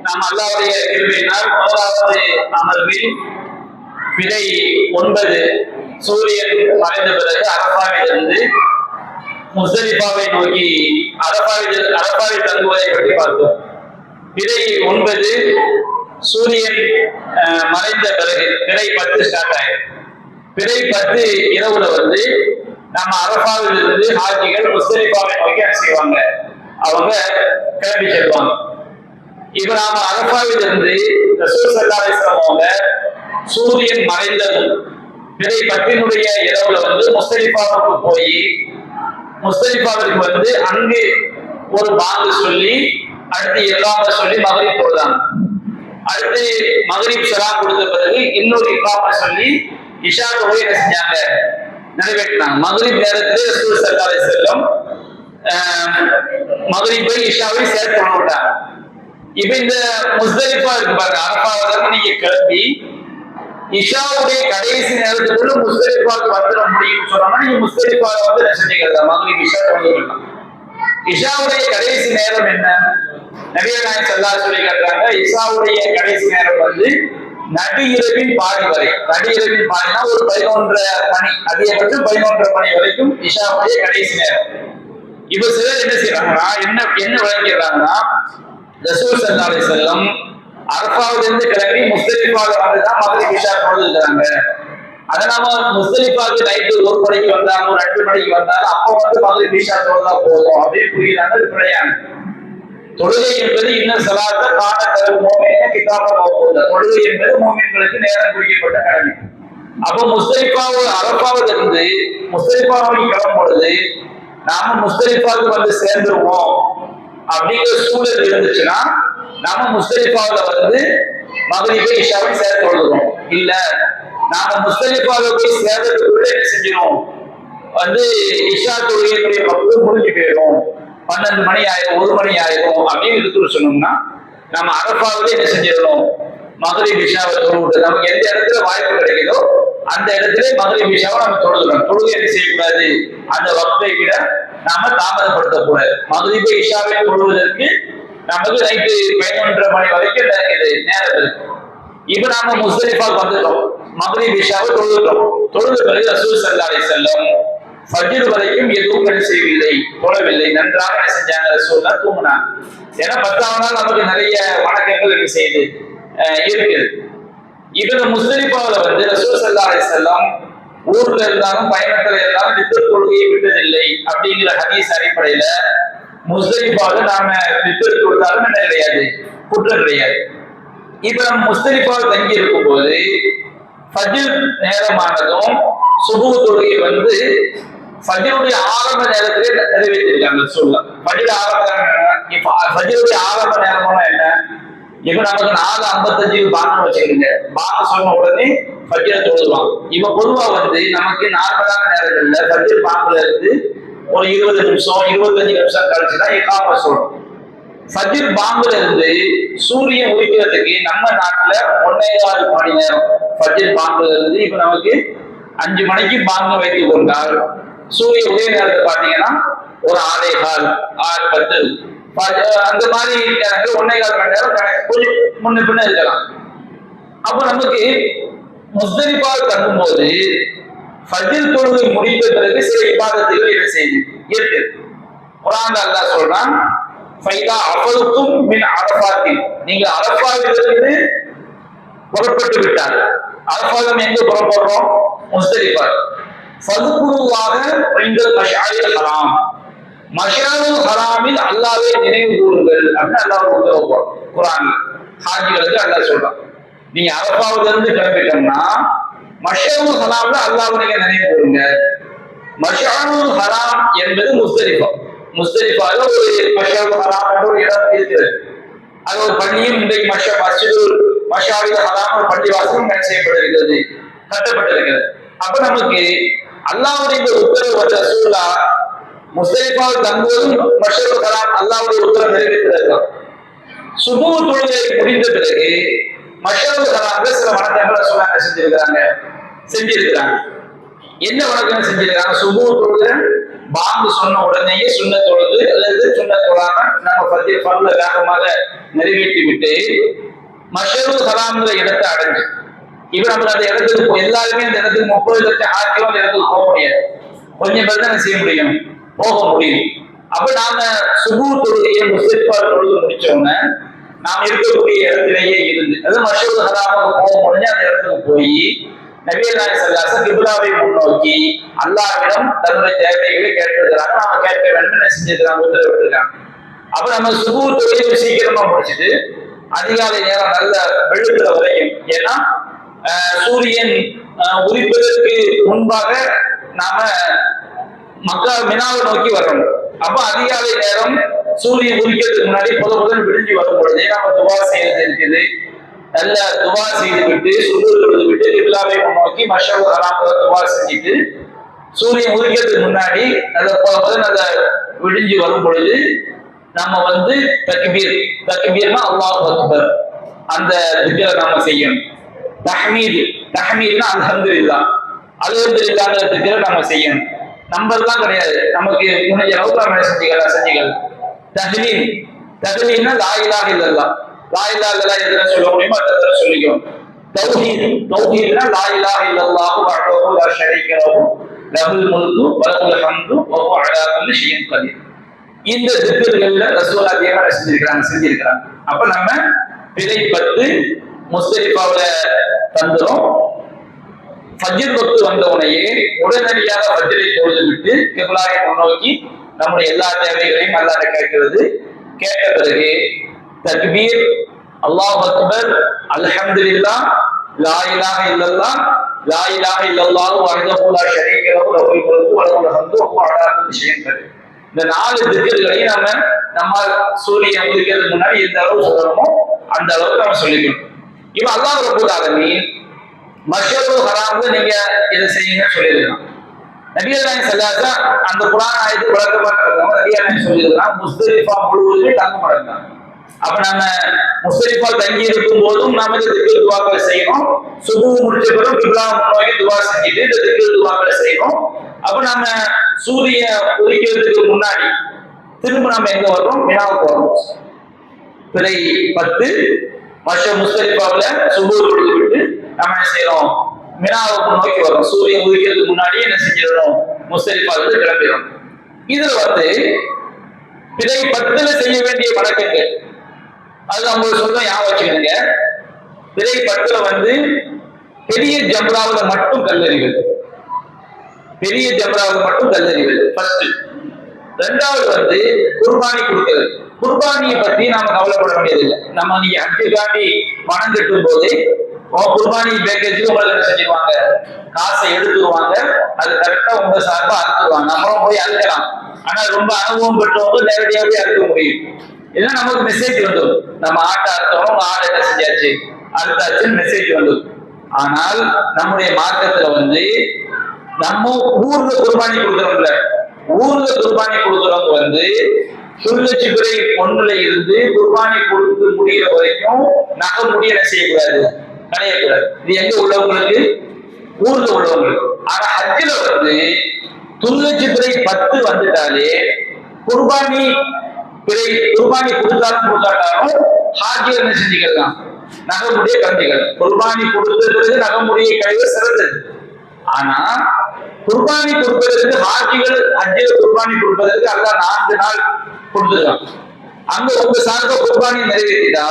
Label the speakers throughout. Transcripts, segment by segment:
Speaker 1: நாம் அல்லாஹ்வுடைய கிருபையினால் முதலாவது அமர்வில் விடை 9 சூரியன் மறைந்த பிறகு அரபாவிலிருந்து முஸ்தலிஃபாவை நோக்கி அரபாவில் தங்குவதை பற்றி பார்த்தோம். விடை 9 சூரியன் மறைந்த பிறகு விடை 10 ஸ்டார்ட் ஆயிடும். விடை 10 இரவுல நம்ம அரபாவில் இருந்து ஹாஜிகள் முஸ்தலிஃபாவை நோக்கி என்ன செய்வாங்க, அவங்க கிளம்பி செல்வாங்க. இப்ப நாம அரபாவில் இருந்து ரசூல் ஸல்லல்லாஹு அலைஹி வஸல்லம் அவங்க சூரியன் மறைந்ததும் விடை 10 இரவுல முஸ்தலிஃபாவுக்கு போய் முஸ்தலிஃபாவிற்கு அங்கு ஒரு பாங்கு சொல்லி அடுத்து இகாம சொல்லி மகரிப் தொழுதாங்க. அடுத்து மகரிப் ஸலாம் கொடுத்த பிறகு இன்னொரு இகாம சொல்லி இஷா தொழுகை என்ன செஞ்சாங்க, நிறைவேற்றினாங்க. மகரிப் நேரத்தில் ரசூல் ஸல்லல்லாஹு அலைஹி வஸல்லம் மகரிப்பை இஷாவை சேர்த்து விட்டாங்க. இப்ப இந்த முஸ்தலிஃபா இருக்கு பாருங்க, அரபாவிலிருந்து நீங்க கிளம்பி இஷாவுடைய கடைசி நேரத்துக்குள்ள முஸ்தலிஃபாவுக்கு வந்துட முடியும்னு சொன்னாங்கன்னா நீங்க முஸ்தலிஃபாவை என்ன செஞ்சீங்க, மகரிப் இஷா தொழுகலாம். இஷாவுடைய கடைசி நேரம் என்ன, நபிகள் நாயகம் ஸல்லல்லாஹு அலைஹி வஸல்லம் சொல்றாங்க, இஷாவுடைய கடைசி நேரம் நடு இரவின் பாதி வரை. நடு இரவின் பாதினா ஒரு 11:30 மணி, அதிகபட்சம் 11:30 மணி வரைக்கும் இஷாவுடைய கடைசி நேரம். இப்ப சிலர் என்ன செய்யறாங்கன்னா என்ன விளக்கிறாங்கன்னா, ரசூல் ஸல்லல்லாஹு அலைஹி வஸல்லம் அரபாவிலிருந்து கிளம்பி முஸ்தலிஃபாவுக்கு வந்துதான் மகரிப் இஷா தொழுதுறாங்க. அதனால முஸ்தலிஃபாவுக்கு நைட்டு 1 மணிக்கு வந்தாங்க, ஒரு 2 மணிக்கு வந்தாங்க, அப்போ மகரிப் இஷா தொழுதா போதும் அப்படின்னு புரியுறாங்க. அது கிடையாது. தொழுகை என்பது இன்னும் சலாத்த காண தரும் மோமின கிதாப மௌகூத. தொழுகை என்பது மோமின்களுக்கு நேரம் குறிக்கப்பட்ட கடமை. அப்போ அரபாவில் இருந்து முஸ்தலிஃபாவை கிளம்பும் பொழுது நாம முஸ்தலிஃபாவுக்கு சேர்ந்துருவோம் அப்படிங்கிற சூழல் இருந்துச்சுன்னா நாம முஸ்தலிஃபாவில் மகரிபை இஷாவை சேர்த்து கொள்ளுறோம். இல்ல நாம முஸ்தலிஃபாவை போய் சேர்றதுக்குள்ள என்ன செஞ்சிடும், இஷா தொழுகையினுடைய பக்கம் முடிஞ்சு போயிடும், 12 மணி ஆயிரும், 1 மணி ஆயிரும் அப்படின்னு எடுத்து சொன்னோம்னா நம்ம அரபாவிலே என்ன செஞ்சிடணும், மகரிப் இஷாவை தொழுது. நமக்கு எந்த இடத்துல வாய்ப்பு கிடைக்குதோ அந்த இடத்துல மகரிப் இஷாவை நம்ம தொழுதுறோம். தொழுகை என்ன செய்யக்கூடாது, அந்த வக்தை விட நாம தாமதப்படுத்தக்கூடாது. மகரிப் இஷாவை தொழுவதற்கு நமக்கு நைட்டு 11:30 மணி வரைக்கும் நேரம் இருக்கு. இப்ப நாம முஸ்தலிஃபாவுக்கு வந்துட்டோம், மகரிப் இஷாவை தொழுதுட்டோம். தொழுத பிறகு ரசூல் ஸல்லல்லாஹு அலைஹி வஸல்லம் ஃபஜ்ர் வரைக்கும் எதுவும் என்ன செய்யவில்லை, தொழவில்லை. நன்றாக என்ன செஞ்சாங்க, ரசூலுல்லாஹ் தூங்கினாங்க. ஏன்னா 10ஆம் நாள் நமக்கு நிறைய வணக்கங்கள் என்ன செய்யுது இருக்குது. இப்ப முஸ்தலிஃபாவில் ரசூல் ஸல்லல்லாஹு அலைஹி வஸல்லம் ஊர்ல இருந்தாலும் பயணத்துல இருந்தாலும் வித்ர் தொழுகையை விட்டதில்லை அப்படிங்கிற ஹதீஸ் அடிப்படையில முஸ்தலிஃபாவில் நாம வித்ர் தொழுதாலும் என்ன கிடையாது, குற்றம் கிடையாது. இப்ப நம்ம முஸ்தலிஃபாவில் தங்கி இருக்கும் போது ஃபஜ்ர் நேரமானதும் சுபஹ் தொழுகை ஃபஜ்ருடைய ஆரம்ப நேரத்திலே நிறைவேற்றிருக்காங்க. சொல்லலாம் ஃபஜ்ருடைய ஆரம்ப நேரம்னா என்ன, இப்ப நமக்கு 4:55 பாங்க வச்சுக்கிறீங்க, பாங்க சொன்ன உடனே ஃபஜ்ரை தொழுதுவாங்க. இப்ப பொதுவா நமக்கு நார்மலான நேரங்கள்ல ஃபஜ்ர் பாங்குல இருந்து ஒரு 20 நிமிஷம் 25 நிமிஷம் கழிச்சுதான் இகாம சொல்றோம். ஃபஜ்ர் பாங்குல இருந்து சூரியன் உதிக்கிறதுக்கு நம்ம நாட்டுல 1.25 மணி நேரம். ஃபஜ்ர் பாங்குல இருந்து இப்ப நமக்கு 5 மணிக்கு பாங்கு வைத்துக் கொண்டால் சூரிய உதய நேரத்தை பாத்தீங்கன்னா ஒரு 6:15 6:10 அந்த மாதிரி நேரங்கள் 1.25 மணி நேரம் கொஞ்சம் முன்ன பின்ன இருக்கலாம். அப்ப நமக்கு முஸ்தலிஃபாவுக்கு தங்கும்போது ஃபஜ்ர் தொழுகை முடித்த பிறகு சில இபாதத்துகள் என்ன செய்யுது இருக்கு. குர்ஆன்ல அல்லாஹ் சொல்றான், ஃபைதா அஃபல்தும் மின் அரஃபாத்தின், நீங்க அரஃபாவிலிருந்து புறப்பட்டு விட்டார். அரஃபாவில் எங்க புறப்படுறோம், முஸ்தலிஃபா. ஃபதுகுருல்லாஹ இன்தல் மஷ்அரில் ஹராம், மஷ்அருல் ஹராமில் அல்லாஹ்வை நினைவு கூறுங்கள் அப்படின்னு அல்லாஹ் உத்தரவு குர்ஆன்ல ஹாஜிகளுக்கு அல்லாஹ் சொல்றான். நீங்க அரஃபாவில இருந்து கிளம்பிட்டோம்னா மஷ்அருல் ஹராம்ல அல்லாஹ்வை நீங்க நினைவு கூறுங்க. மஷ்அருல் ஹராம் என்பது முஸ்தலிஃபா. முஸ்தலிஃபால ஒரு மஷ்அருல் ஹராம் என்ற ஒரு இடம் இருக்கிறது. அது ஒரு பள்ளியும் இன்றைக்கு மஷ்அருல் ஹராம் ஒரு பள்ளிவாசலும் செய்யப்பட்டிருக்கிறது, கட்டப்பட்டிருக்கிறது. அப்ப நமக்கு அல்லாஹ்வுடைய உத்தரவு ரசூலுல்லாஹ் முஸ்தலிஃபாவில் தங்குவதும் மஷ்அருல் ஹராம் அல்லாஹ்வுடைய உத்தரவு நிறைவேற்றிருக்கிறார். சுபஹ் தொழுகை முடிந்த பிறகு மஷ்அருல் ஹராம்ல சில வணக்கங்களை செஞ்சிருக்கிறாங்க. என்ன வணக்கம் செஞ்சிருக்காங்க, சுபஹ் தொழுகை பாங்கு சொன்ன உடனேயே சுண்ண தொழுது அல்லது சுண்ண தொழாம நம்ம பருவ வேகமாக நிறைவேற்றி விட்டு மஷருல் ஹராம்ங்கிற இடத்தை அடைஞ்சு இப்ப நம்ம அந்த இடத்துக்கு எல்லாருமே அந்த இடத்துக்கு 30 லட்சம் ஆட்களும் அந்த இடத்துக்கு போக முடியாது. கொஞ்சம் பேர் தான் செய்ய முடியும், போக முடியும். அப்ப நாம சுபு தொழுகையை முஸ்லிஃபா தொழுது முடிச்சோம்னா நாம் இருக்கக்கூடிய இடத்திலேயே இருந்து அது மஷருல் ஹராமுக்கு போக முடிஞ்சு அந்த இடத்துக்கு போய் நபிகள் நாயகம் ஸல்லல்லாஹு அலைஹி வஸல்லம் கிப்லாவை முன்னோக்கி அல்லாஹ்விடம் தன்னுடைய தேவைகளை கேட்டிருக்கிறாங்க. நாம கேட்க வேண்டும் என்ன செஞ்சிருக்காங்க, உத்தரவிட்டிருக்காங்க. அப்ப நம்ம சுபு தொழுகையை சீக்கிரமா முடிச்சுட்டு அதிகாலை நேரம் நல்ல வெளுக்கிற வரையும், ஏன்னா சூரியன் உதிப்பதற்கு முன்பாக நாம மக்கா மினாவை நோக்கி வரணும். அப்ப அதிகாலை நேரம் சூரியன் உதிக்கிறதுக்கு முன்னாடி முதல் விடிஞ்சு வரும் பொழுதே நம்ம துவா செய்யறது இருக்குது. நல்ல துவா செய்து விட்டு சுடு தொழுது விட்டு கிப்லாவை முன்னோக்கி மஷருல் ஹராம்ல துவா செஞ்சுட்டு சூரியன் உதிக்கிறதுக்கு முன்னாடி நல்ல விடிஞ்சு வரும் பொழுது நம்ம தக்பீர்னா அல்லாஹ் அக்பர் அந்த திக்ரை நாம செய்யணும். தஹ்மீத்னா அல்ஹம்துலில்லாஹ்ங்கிற திக்ரை நாம செய்யணும். நம்பர்லாம் கிடையாது, நமக்கு முடிஞ்ச அளவுக்கு நம்ம செஞ்சுக்கலாம். தஹ்லீல்னா லா இலாஹ இல்லல்லாஹ், லா இலாஹ இல்லல்லாஹ் எதுல சொல்ல முடியுமோ அதை சொல்லிக்கணும். தௌஹீத்னா லா இலாஹ இல்லல்லாஹு வஹ்தஹு லா ஷரீக லஹு லஹுல் முல்கு வ லஹுல் ஹம்து வ ஹுவ அலா குல்லி ஷைஇன் கதீர். இந்த திக்ர்கள்ல ரசூல் அதிகமாக செஞ்சிருக்கிறாங்க. அப்ப நம்ம பிறை 10 முஸ்தலிஃபாவுல தந்துரும். ஃபஜ்ர் வக்து வந்த உடனே உடனடியாக ஃபஜ்ரை தொழுது விட்டு கிப்லாவை முன்னோக்கி நம்முடைய எல்லா தேவைகளையும் அல்லாஹ்வை கேட்கிறது. கேட்ட பிறகு தக்பீர், அல்லாஹ் அக்பர், அல்ஹம்துலில்லாஹ், லா இலாஹ இல்லல்லாஹ், லா இலாஹ இல்லல்லாஹு வஹ்தஹு லா ஷரீக லஹு லஹுல் முல்கு வ லஹுல் ஹம்து வ ஹுவ அலா குல்லி ஷைஇன் கதீர். இந்த 4 திக்ர்களையும் நம்ம சூரியன் உதிக்கிறதுக்கு முன்னாடி எந்த அளவு சொல்லணுமோ அந்த அளவுக்கு நம்ம சொல்லிக்கணும். இப்ப அல்லாஹ் ரப்பல் ஆலமீன் மஷருல் ஹராம்ல நீங்க இதை செய்யுங்க சொல்லியிருக்கான். நபிகள் நாயகம் ஸல்லல்லாஹு அலைஹி வஸல்லம் அந்த குர்ஆன் ஆயத்து விளக்கமா நடந்தவங்க நபிகள் நாயகம் சொல்லியிருக்கான் முஸ்தலிஃபா முழுவதுமே தங்க மாட்டாங்க. அப்ப நம்ம முஸ்தலிஃபா தங்கி இருக்கும் போதும் நாம இந்த திக்ர் துஆக்களை செய்யணும். சுபு முடிச்ச பிறகு கிப்லா முன்னோக்கி துஆ செஞ்சுட்டு இந்த திக்ர் துஆக்களை செய்யணும். அப்ப நம்ம சூரிய உதிக்கிறதுக்கு முன்னாடி திரும்ப நம்ம எங்க வர்றோம், மினாவுக்கு வர்றோம். பிறை 10 முஸ்தலிஃபாவுல சுபு தொழுது விட்டு நம்ம என்ன செய்யறோம், மினாவுக்கு நோக்கி வரும். சூரியன் உதிக்கிறதுக்கு முன்னாடியே என்ன செஞ்சிடணும், முஸ்தலிஃபால கிளம்பிடும். இதுல பிறை 10ல செய்ய வேண்டிய வணக்கங்கள் அது உங்களுக்கு சொல்ல ஞாபகம் வச்சுக்கோங்க. பிறை 10ல பெரிய ஜம்ராவுல மட்டும் கல்லறிவது, பெரிய ஜம்ராவுல மட்டும் கல்லறிவது ஃபர்ஸ்ட். ரெண்டாவது குர்பானி கொடுக்கிறது. குர்பானியை பத்தி நாம கவலைப்பட வேண்டியதில்லை. நம்ம நீங்க ஹஜ்ஜுக்காண்டி பணம் கட்டும் போது குர்பானி பேக்கேஜ் உங்களுக்கு என்ன செஞ்சிருவாங்க, காசை எடுத்துருவாங்க. அது கரெக்டா உங்க சார்பா அறுத்துருவாங்க. நம்மளும் போய் அறுக்கலாம். ஆனா ரொம்ப அனுபவம் பெற்றவங்க நேரடியாவே அறுக்க முடியும். இதெல்லாம் நமக்கு மெசேஜ் வந்துடும், நம்ம ஆட்டை அறுத்தவங்க ஆடை என்ன செஞ்சாச்சு அறுத்தாச்சுன்னு மெசேஜ் வந்துடும். ஆனால் நம்முடைய மார்க்கத்துல நம்ம ஊர்ல குர்பானி கொடுக்குறோம்ல, ஊர்ல குர்பானி கொடுக்குறவங்க சுள்ளச்சி பிறை 1ல இருந்து குர்பானி கொடுத்து முடிகிற வரைக்கும் நகை முடிய என்ன செய்யக்கூடாது, களையக்கூடாது. இது எங்க உள்ளவங்களுக்கு, ஊர்ல உள்ளவங்களுக்கு. ஆனா ஹஜ்ஜில துள்ளச்சி பிறை 10 வந்துட்டாலே குர்பானி கொடுத்தாலும் கொடுக்காட்டாலும் ஹாஜி என்ன செஞ்சுக்கலாம், நகை முடிய கலந்துக்கலாம். குர்பானி கொடுத்த பிறகு நகை முடிய கழிவு சிறந்தது. ஆனா குர்பானி கொடுப்பதற்கு ஹாஜிகள் ஹஜ்ஜில குர்பானி கொடுப்பதற்கு அல்லாஹ் 4 நாள் கொடுத்துருக்கான். அங்க உங்க சார்பா குர்பானி நிறைவேற்றிட்டா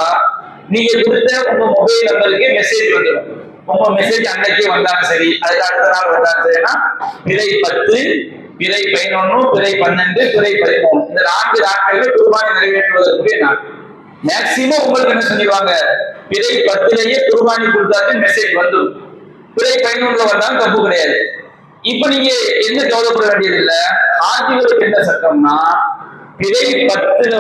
Speaker 1: நீங்க கொடுத்த உங்க மொபைல் நம்பருக்கு மெசேஜ் வந்துடும். உங்க மெசேஜ் அன்னைக்கே வந்தாலும் சரி, அதுக்கு அடுத்த நாள் வந்தாலும் சரினா பிறை 10, பிறை 11, பிறை 12, பிறை 13 இந்த 4 நாட்களில் குர்பானி நிறைவேற்றுவதற்குரிய நாள். மேக்சிமம் உங்களுக்கு என்ன சொல்லிடுவாங்க, பிறை 10லயே குர்பானி கொடுத்தாச்சு மெசேஜ் வந்துடும். பிறை 11ல வந்தாலும் தப்பு கிடையாது. இப்ப நீங்க என்ன கவலைப்பட வேண்டியது இல்லை. ஆட்சிகளுக்கு என்ன சட்டம்னா பிறை 10ல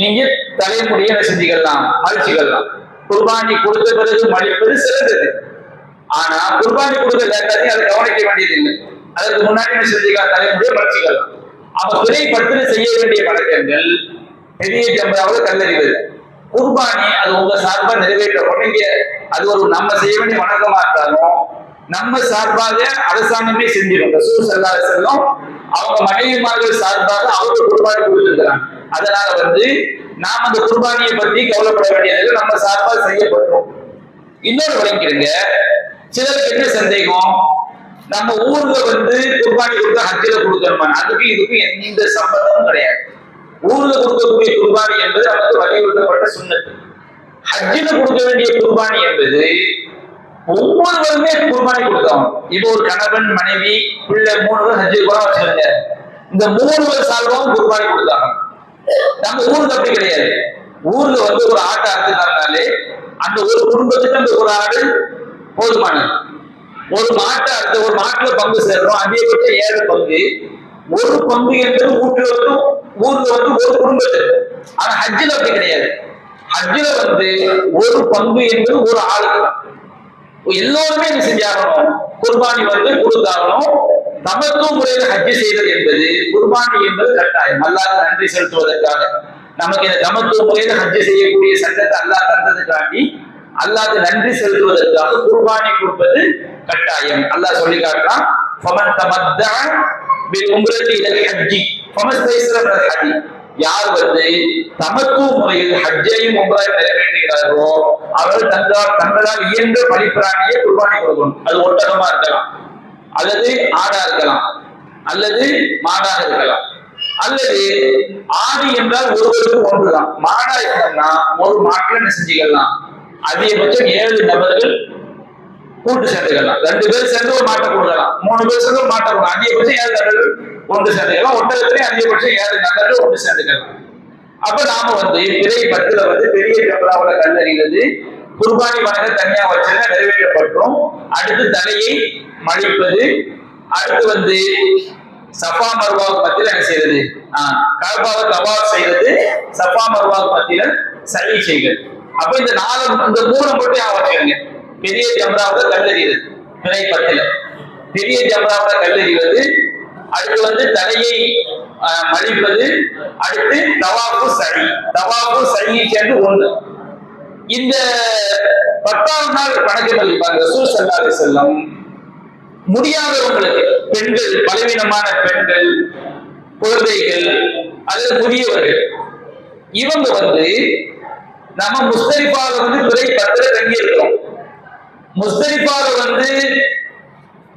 Speaker 1: நீங்க தலைமுடிய செஞ்சுக்கலாம், மழிச்சுக்கலாம். குர்பானி கொடுத்த பிறகு மழிப்பது சிறந்தது. ஆனா குர்பானி கொடுக்க லேட்டாச்சு அதை கவனிக்க வேண்டியது இல்லை. அதற்கு முன்னாடி என்ன செஞ்சுக்கலாம், தலைமுடிய மழிச்சுக்கலாம். அப்ப பிறை 10ல செய்ய வேண்டிய வணக்கங்கள் பெரிய ஜம்ராவில் கல்லறிவது. குர்பானி அது உங்க சார்பா நிறைவேற்றப்படும். அது ஒரு நம்ம செய்ய வேண்டிய வணக்கமா இருந்தாலும் நம்ம சார்பாக அரசாங்கமே செஞ்சிடும். ரசூல் ஸல்லல்லாஹு அலைஹி வஸல்லம் அவங்க மனைவிமார்கள் சார்பாக அவங்க குர்பானி கொடுத்திருக்கிறாங்க. அதனால நாம் அந்த குர்பானியை பத்தி கவலைப்பட வேண்டியது நம்ம சார்பாக செய்யப்பட்டோம். இன்னொரு வழங்கிருங்க, சிலருக்கு என்ன சந்தேகம், நம்ம ஊர்ல குர்பானி கொடுத்தா ஹஜ்ஜில கொடுக்கணுமா? அதுக்கு இதுக்கு எந்த சம்பந்தமும் கிடையாது. ஊர்ல கொடுக்கக்கூடிய குர்பானி என்பது நமக்கு வலியுறுத்தப்பட்ட சுன்னத்து. ஹஜ்ஜில கொடுக்க வேண்டிய குர்பானி என்பது ஒவ்வொருவருமே குர்பானி கொடுத்தோம். இப்போ ஒரு கணவன் மனைவி பிள்ளை 3 பேர் ஹஜ்ஜுக்கு போனா வச்சுருங்க, இந்த 3 பேர் சார்பாகவும் குர்பானி கொடுத்தாங்க. நம்ம ஊருக்கு அப்படி கிடையாது. ஊர்ல ஒரு ஆட்டை அறுத்துட்டாங்கனாலே அந்த ஒரு குடும்பத்துக்கு அந்த ஒரு ஆடு போதுமானது. ஒரு மாட்டை அறுத்து ஒரு மாட்டுல பங்கு சேர்றோம், அதிகபட்சம் 7 பங்கு. ஒரு பங்கு என்பது ஊர்ல ஒரு குடும்பத்துக்கு. ஆனா ஹஜ்ஜில் அப்படி கிடையாது. ஹஜ்ஜில் ஒரு பங்கு என்பது ஒரு ஆளுக்கு. எல்லோருமே என்ன செஞ்சாகணும், குர்பானி கொடுத்தாகணும். தமத்துவ முறையில ஹஜ்ஜி செய்வது என்பது குர்பானி என்பது கட்டாயம். அல்லாஹ்வுக்கு நன்றி செலுத்துவதற்காக நமக்கு இந்த தமத்துவ முறையில ஹஜ்ஜி செய்யக்கூடிய சட்டத்தை அல்லாஹ் தந்ததுக்காண்டி அல்லாஹ்வுக்கு நன்றி செலுத்துவதற்காக குர்பானி கொடுப்பது கட்டாயம். அல்லாஹ் சொல்லி காட்டுறான், ஃபமன் தமத்தஅ பில் உம்ரத்தி இலல் ஹஜ்ஜி ஃபமஸ்தைஸர மினல் ஹஜ்ஜி. யார் தமத்துவ முறையில் ஹஜ்ஜையும் உம்ராவையும் நிறைவேற்றுகிறார்களோ அவர்கள் தங்களால் இயன்ற பலிப்பிராணியை குர்பானி கொடுக்கணும். அது ஒட்டகமா இருக்கலாம், அல்லது ஆடா இருக்கலாம், அல்லது மாடாக இருக்கலாம், அல்லது ஆடு என்றால் ஒருவருக்கு ஒன்றுதான். மாடா இருக்கணும்னா ஒரு மாட்டுல என்ன செஞ்சுக்கலாம், அதிகபட்சம் 7 நபர்கள் கூட்டு சேர்ந்துக்கலாம். 2 பேர் சேர்ந்து ஒரு மாட்டை கொடுக்கலாம், 3 பேர் சேர்ந்து ஒரு மாட்டை கொடுக்கலாம், அதிகபட்சம் 7 நபர்கள் ஒன்று சேர்ந்துக்கலாம். ஒட்டகத்திலே அதிகபட்சம் 7 நபர்கள் ஒன்று சேர்ந்துக்கலாம். அப்ப நாம பிறை 10ல பெரிய ஜம்ராவுல கல்லறிவது குர்பானி வணங்க தனியா வச்சுன்னா நிறைவேற்றப்பட்டோம். அடுத்து தலையை மழிப்பது, அடுத்து சஃபா மர்வாவுக்கு மத்தியில என்ன செய்யறது, கஅபாவை தவாஃப் செய்யறது, சஃபா மர்வாவுக்கு மத்தியில சஈ செய்கிறது. அப்ப இந்த 3 மட்டும் வச்சுக்கோங்க. பெரிய ஜம்ராவுல கல்லறிவது பிறை 10ல பெரிய ஜம்ராவுல கல்லறிவது, அடுத்து தலையை மழிப்பது, அடுத்து தவாஃபு சஈ சேர்ந்து 1. இந்த 10ஆம் நாள் கணக்கு மதிப்பாங்க. ரசூல் ஸல்லல்லாஹு அலைஹி வஸல்லம் முடியாதவங்களுக்கு, பெண்கள், பலவீனமான பெண்கள், குழந்தைகள் அல்லது முதியவர்கள், இவங்க நம்ம முஸ்தலிஃபால பிறை 10ல தங்கி இருக்கிறோம்.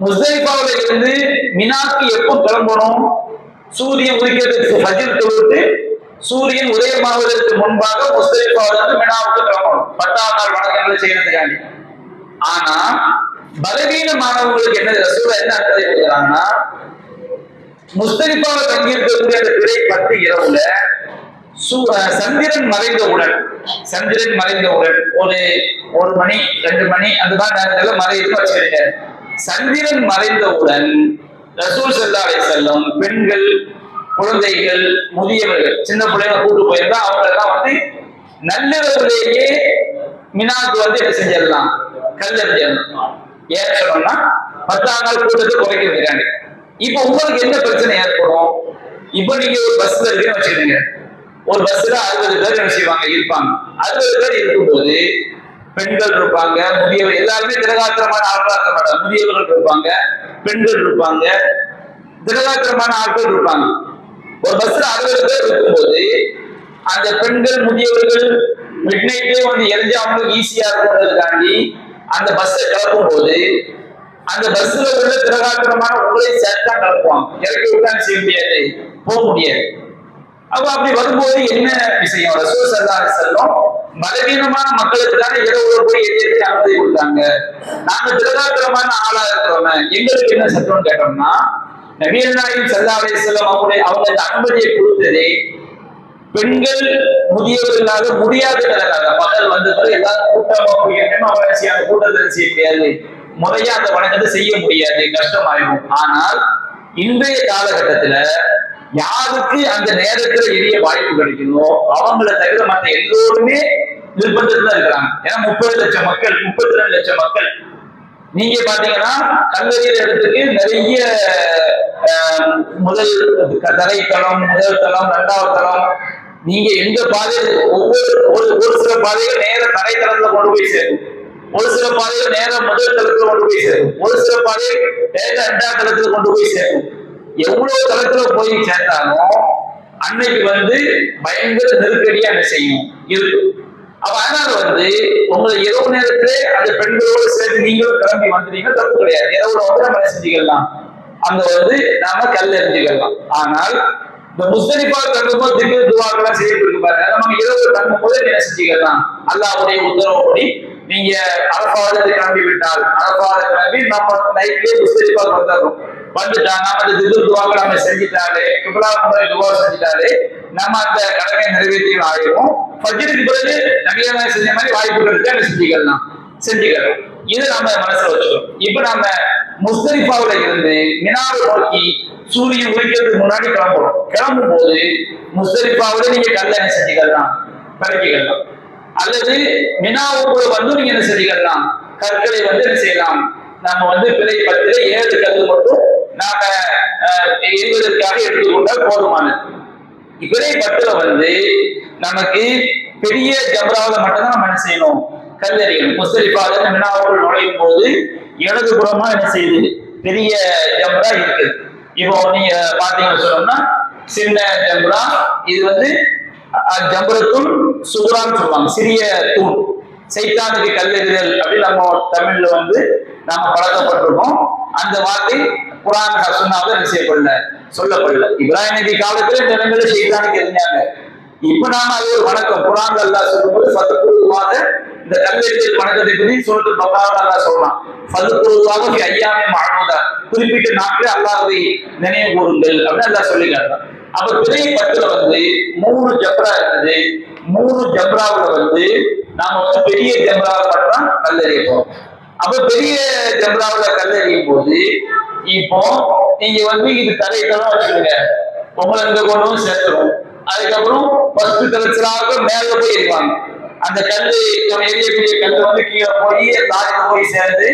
Speaker 1: முஸ்தலிஃபாவில இருந்து மினாக்கு எப்போ கிளம்பணும், சூரியன் உதிக்கிறதுக்கு ஃபஜ்ர் தொழுது சூரியன் உதயமாவதற்கு முன்பாக முஸ்தலிஃபாவில மினாவுக்கு கிளம்பணும் 10ஆம் நாள் வணக்கங்களை செய்யறதுக்காண்டி. ஆனா பலவீனமானவங்களுக்கு என்ன ரசூல் என்ன அர்த்தம் கொடுக்குறாங்கன்னா, முஸ்தலிஃபாவில தங்கி இருக்கக்கூடிய அந்த பிறை 10 இரவுல சந்திரன் மறைந்தவுடன் ஒரு மணி 2 மணி அதுதான் நேரத்துல மறைந்து வச்சுக்கிட்டு, சந்திரன் மறைந்தவுடன் ரசூல் ஸல்லல்லாஹு அலைஹி வஸல்லம் பெண்கள், குழந்தைகள், முதியவர்கள், சின்ன பிள்ளைகளை கூட்டு போயிருந்தா அவங்க எல்லாம் நள்ளிரவுலேயே மினாக்கு என்ன செஞ்சிடலாம், கல்லெறிஞ்சிடலாம். ஏன் சொன்னோம்னா 10ஆம் நாள் கூட்டத்தை குறைக்கிறதுக்காண்டி. இப்ப உங்களுக்கு என்ன பிரச்சனை ஏற்படும், இப்ப நீங்க ஒரு பஸ்ல இருக்குன்னு வச்சுக்கீங்க, ஒரு பஸ்ல 60 பேர் என்ன செய்வாங்க இருப்பாங்க. 60 பேர் இருக்கும்போது பெண்கள் இருப்பாங்க, முதியவர், எல்லாருமே திரகாத்திரமான ஆட்களா இருக்க மாட்டாங்க. முதியவர்கள் இருப்பாங்க, பெண்கள் இருப்பாங்க, திரகாத்திரமான ஆட்கள் இருப்பாங்க. ஒரு பஸ்ல 60 பேர் இருக்கும்போது அந்த பெண்கள், முதியவர்கள் மிட் நைட்லயே எரிஞ்சு அவங்களுக்கு ஈஸியா இருக்கிறதுக்காண்டி அந்த பஸ்ஸை கிளப்பும் போது அந்த பஸ்ல உள்ள திரகாத்திரமான உங்களை சேர்த்தா கிளப்புவாங்க. இறக்கி விட்டான்னு செய்ய முடியாது, போக முடியாது. அப்ப அப்படி வரும்போது என்ன விஷயம், ரசூல் ஸல்லல்லாஹு அலைஹி வஸல்லம் பலவீனமான மக்களுக்கு தானே இரவுல போய் எதிர்த்து அனுமதி கொடுத்தாங்க. நாங்க திரகாத்திரமான ஆளா இருக்கிறோம், எங்களுக்கு என்ன சட்டம் கேட்டோம்னா, நபிகள் நாயகம் ஸல்லல்லாஹு அலைஹி வஸல்லம் அவங்க அந்த அனுமதியை கொடுத்ததே பெண்கள், முதியவர்களாக முடியாதவர்களாக பகல் எல்லாரும் கூட்டமா போய் அந்த கூட்டத்தை செய்ய முடியாது, முறையா அந்த வணக்கத்தை செய்ய முடியாது, கஷ்டமாயிடும். ஆனால் இன்றைய காலகட்டத்துல யாருக்கு அந்த நேரத்துல எரிய வாய்ப்பு கிடைக்குதோ அவங்கள தவிர மற்ற எல்லோருமே நிர்பந்தத்துல இருக்கிறாங்க. ஏன்னா 30 லட்சம் மக்கள், 32 லட்சம் மக்கள். நீங்க பாத்தீங்கன்னா கல்லறியல் இடத்துக்கு நிறைய முதல் தரைத்தளம், முதல் தளம், 2வது தளம், நீங்க எந்த பாதை, ஒரு சில பாதைகள் நேர தரைத்தளத்துல கொண்டு போய் சேரும், ஒரு சில பாதையை நேரம் முதல் தளத்துல கொண்டு போய் சேரும், ஒரு சில பாதையை நேரம் 2ஆம் தளத்துல கொண்டு போய் சேரும். எவ்வளவு தளத்துல போய் சேர்த்தாலும் அன்னைக்கு பயங்கர நெருக்கடியா என்ன செய்யும் இருக்கு. அப்ப அதனால உங்களை இரவு நேரத்திலே அந்த பெண்களோடு சேர்த்து நீங்களும் கிளம்பி வந்துட்டீங்க, தப்பு கிடையாது. இரவுல நம்ம என்ன செஞ்சுக்கலாம், அங்க நாம கல் எறிஞ்சுக்கலாம். ஆனால் இந்த முஸ்தலிஃபா தங்கும்போது திக்ர் துஆக்கெல்லாம் செய்யப்பட்டு பாருங்க, நம்ம இரவு தங்கும்போது என்ன செஞ்சுக்கலாம், அல்லாஹ்வுடைய உத்தரவுப்படி நீங்க அரஃபாவுல கிளம்பி விட்டால் அரஃபாவுல கிளம்பி நம்ம நைட்லயே முஸ்தலிஃபா வந்துடுறோம். வந்துட்டா நாம அந்த திக்ர் துஆக்களை நம்ம செஞ்சுட்டாலே, கிப்லா முறை துஆ செஞ்சுட்டாலே நம்ம அந்த கடமை நிறைவேற்றி ஆயிடும். ஃபஜ்ருக்கு பிறகு நபியல்லாஹ் செஞ்ச மாதிரி வாய்ப்புகள் இருக்கு, என்ன செஞ்சுக்கலாம். இது நம்ம மனசுல வச்சுக்கணும். இப்ப நம்ம முஸ்தலிஃபாவுல இருந்து மினாவை நோக்கி சூரியன் உதிக்கிறதுக்கு முன்னாடி கிளம்பும் போது முஸ்தலிஃபாவுல நீங்க கல்ல என்ன செஞ்சுக்கலாம், பறக்கிக்கலாம். அல்லது மினாவுக்குள்ள நீங்க என்ன செஞ்சுக்கலாம், கற்களை என்ன செய்யலாம், நம்ம பிறை 10 7 கல் மட்டும் நாம எரிவதற்காக எடுத்துக்கொண்டால் போதுமானது. பிறை 10 நமக்கு பெரிய ஜம்ராவில மட்டும்தான் நம்ம என்ன செய்யணும், கல்லெறியணும். முஸ்தலிஃபால மினாவுக்குள் நுழையும் போது இடது புறமா என்ன செய்யுது, பெரிய ஜம்ரா இருக்குது. இப்போ நீங்க பாத்தீங்கன்னு சொன்னோம்னா சின்ன ஜம்ரா, இது ஜம்ரத்துல் சுக்ரான்னு சொல்லுவாங்க, சிறிய தூண். சைத்தானுக்கு கல்லெறிதல் அப்படின்னு நம்ம தமிழ்ல நாம பழக்கப்பட்டிருக்கோம். அந்த வார்த்தை குர்ஆன் சுன்னாவுல என்ன செய்யப்படல, சொல்லப்படல. இப்ராஹிம் நபி காலத்துல இந்த இடங்களை சைத்தானுக்கு எரிஞ்சாங்க. இப்ப நாம அது ஒரு வணக்கம். குர்ஆன்ல அல்லாஹ் சொல்லும்போது ஃபத்குருல்லாஹ, இந்த கல்லெறிதல் வணக்கத்தை பற்றி சூரத்துல் பக்ரால அல்லாஹ் சொல்றான். ஃபத்குருல்லாஹ ஃபி அய்யாமி மஅதூதா, குறிப்பிட்ட நாட்களே அல்லாஹ்வை நினைவு கூறுங்கள் அப்படின்னு அல்லாஹ் சொல்லி காட்டுறான். அப்ப பிறை 10 3 ஜம்ரா இருக்குது. 3 ஜம்ராவுல நாம பெரிய ஜம்ராவை மட்டும் கல்லெறிய போறோம். அப்ப பெரிய ஜம்ராவுல கல்லெறியும் போது இப்போ நீங்க இது தரைத்தளம் வச்சுக்கோங்க, உங்களை இந்த கொண்டும் சேர்த்துரும். அதுக்கப்புறம் 10 தளத்திலாக மேல போய் எரிவாங்க. அந்த கல்லு எரியக்கூடிய கல்லு கீழே போய் தாய்க்கு போய் சேர்ந்து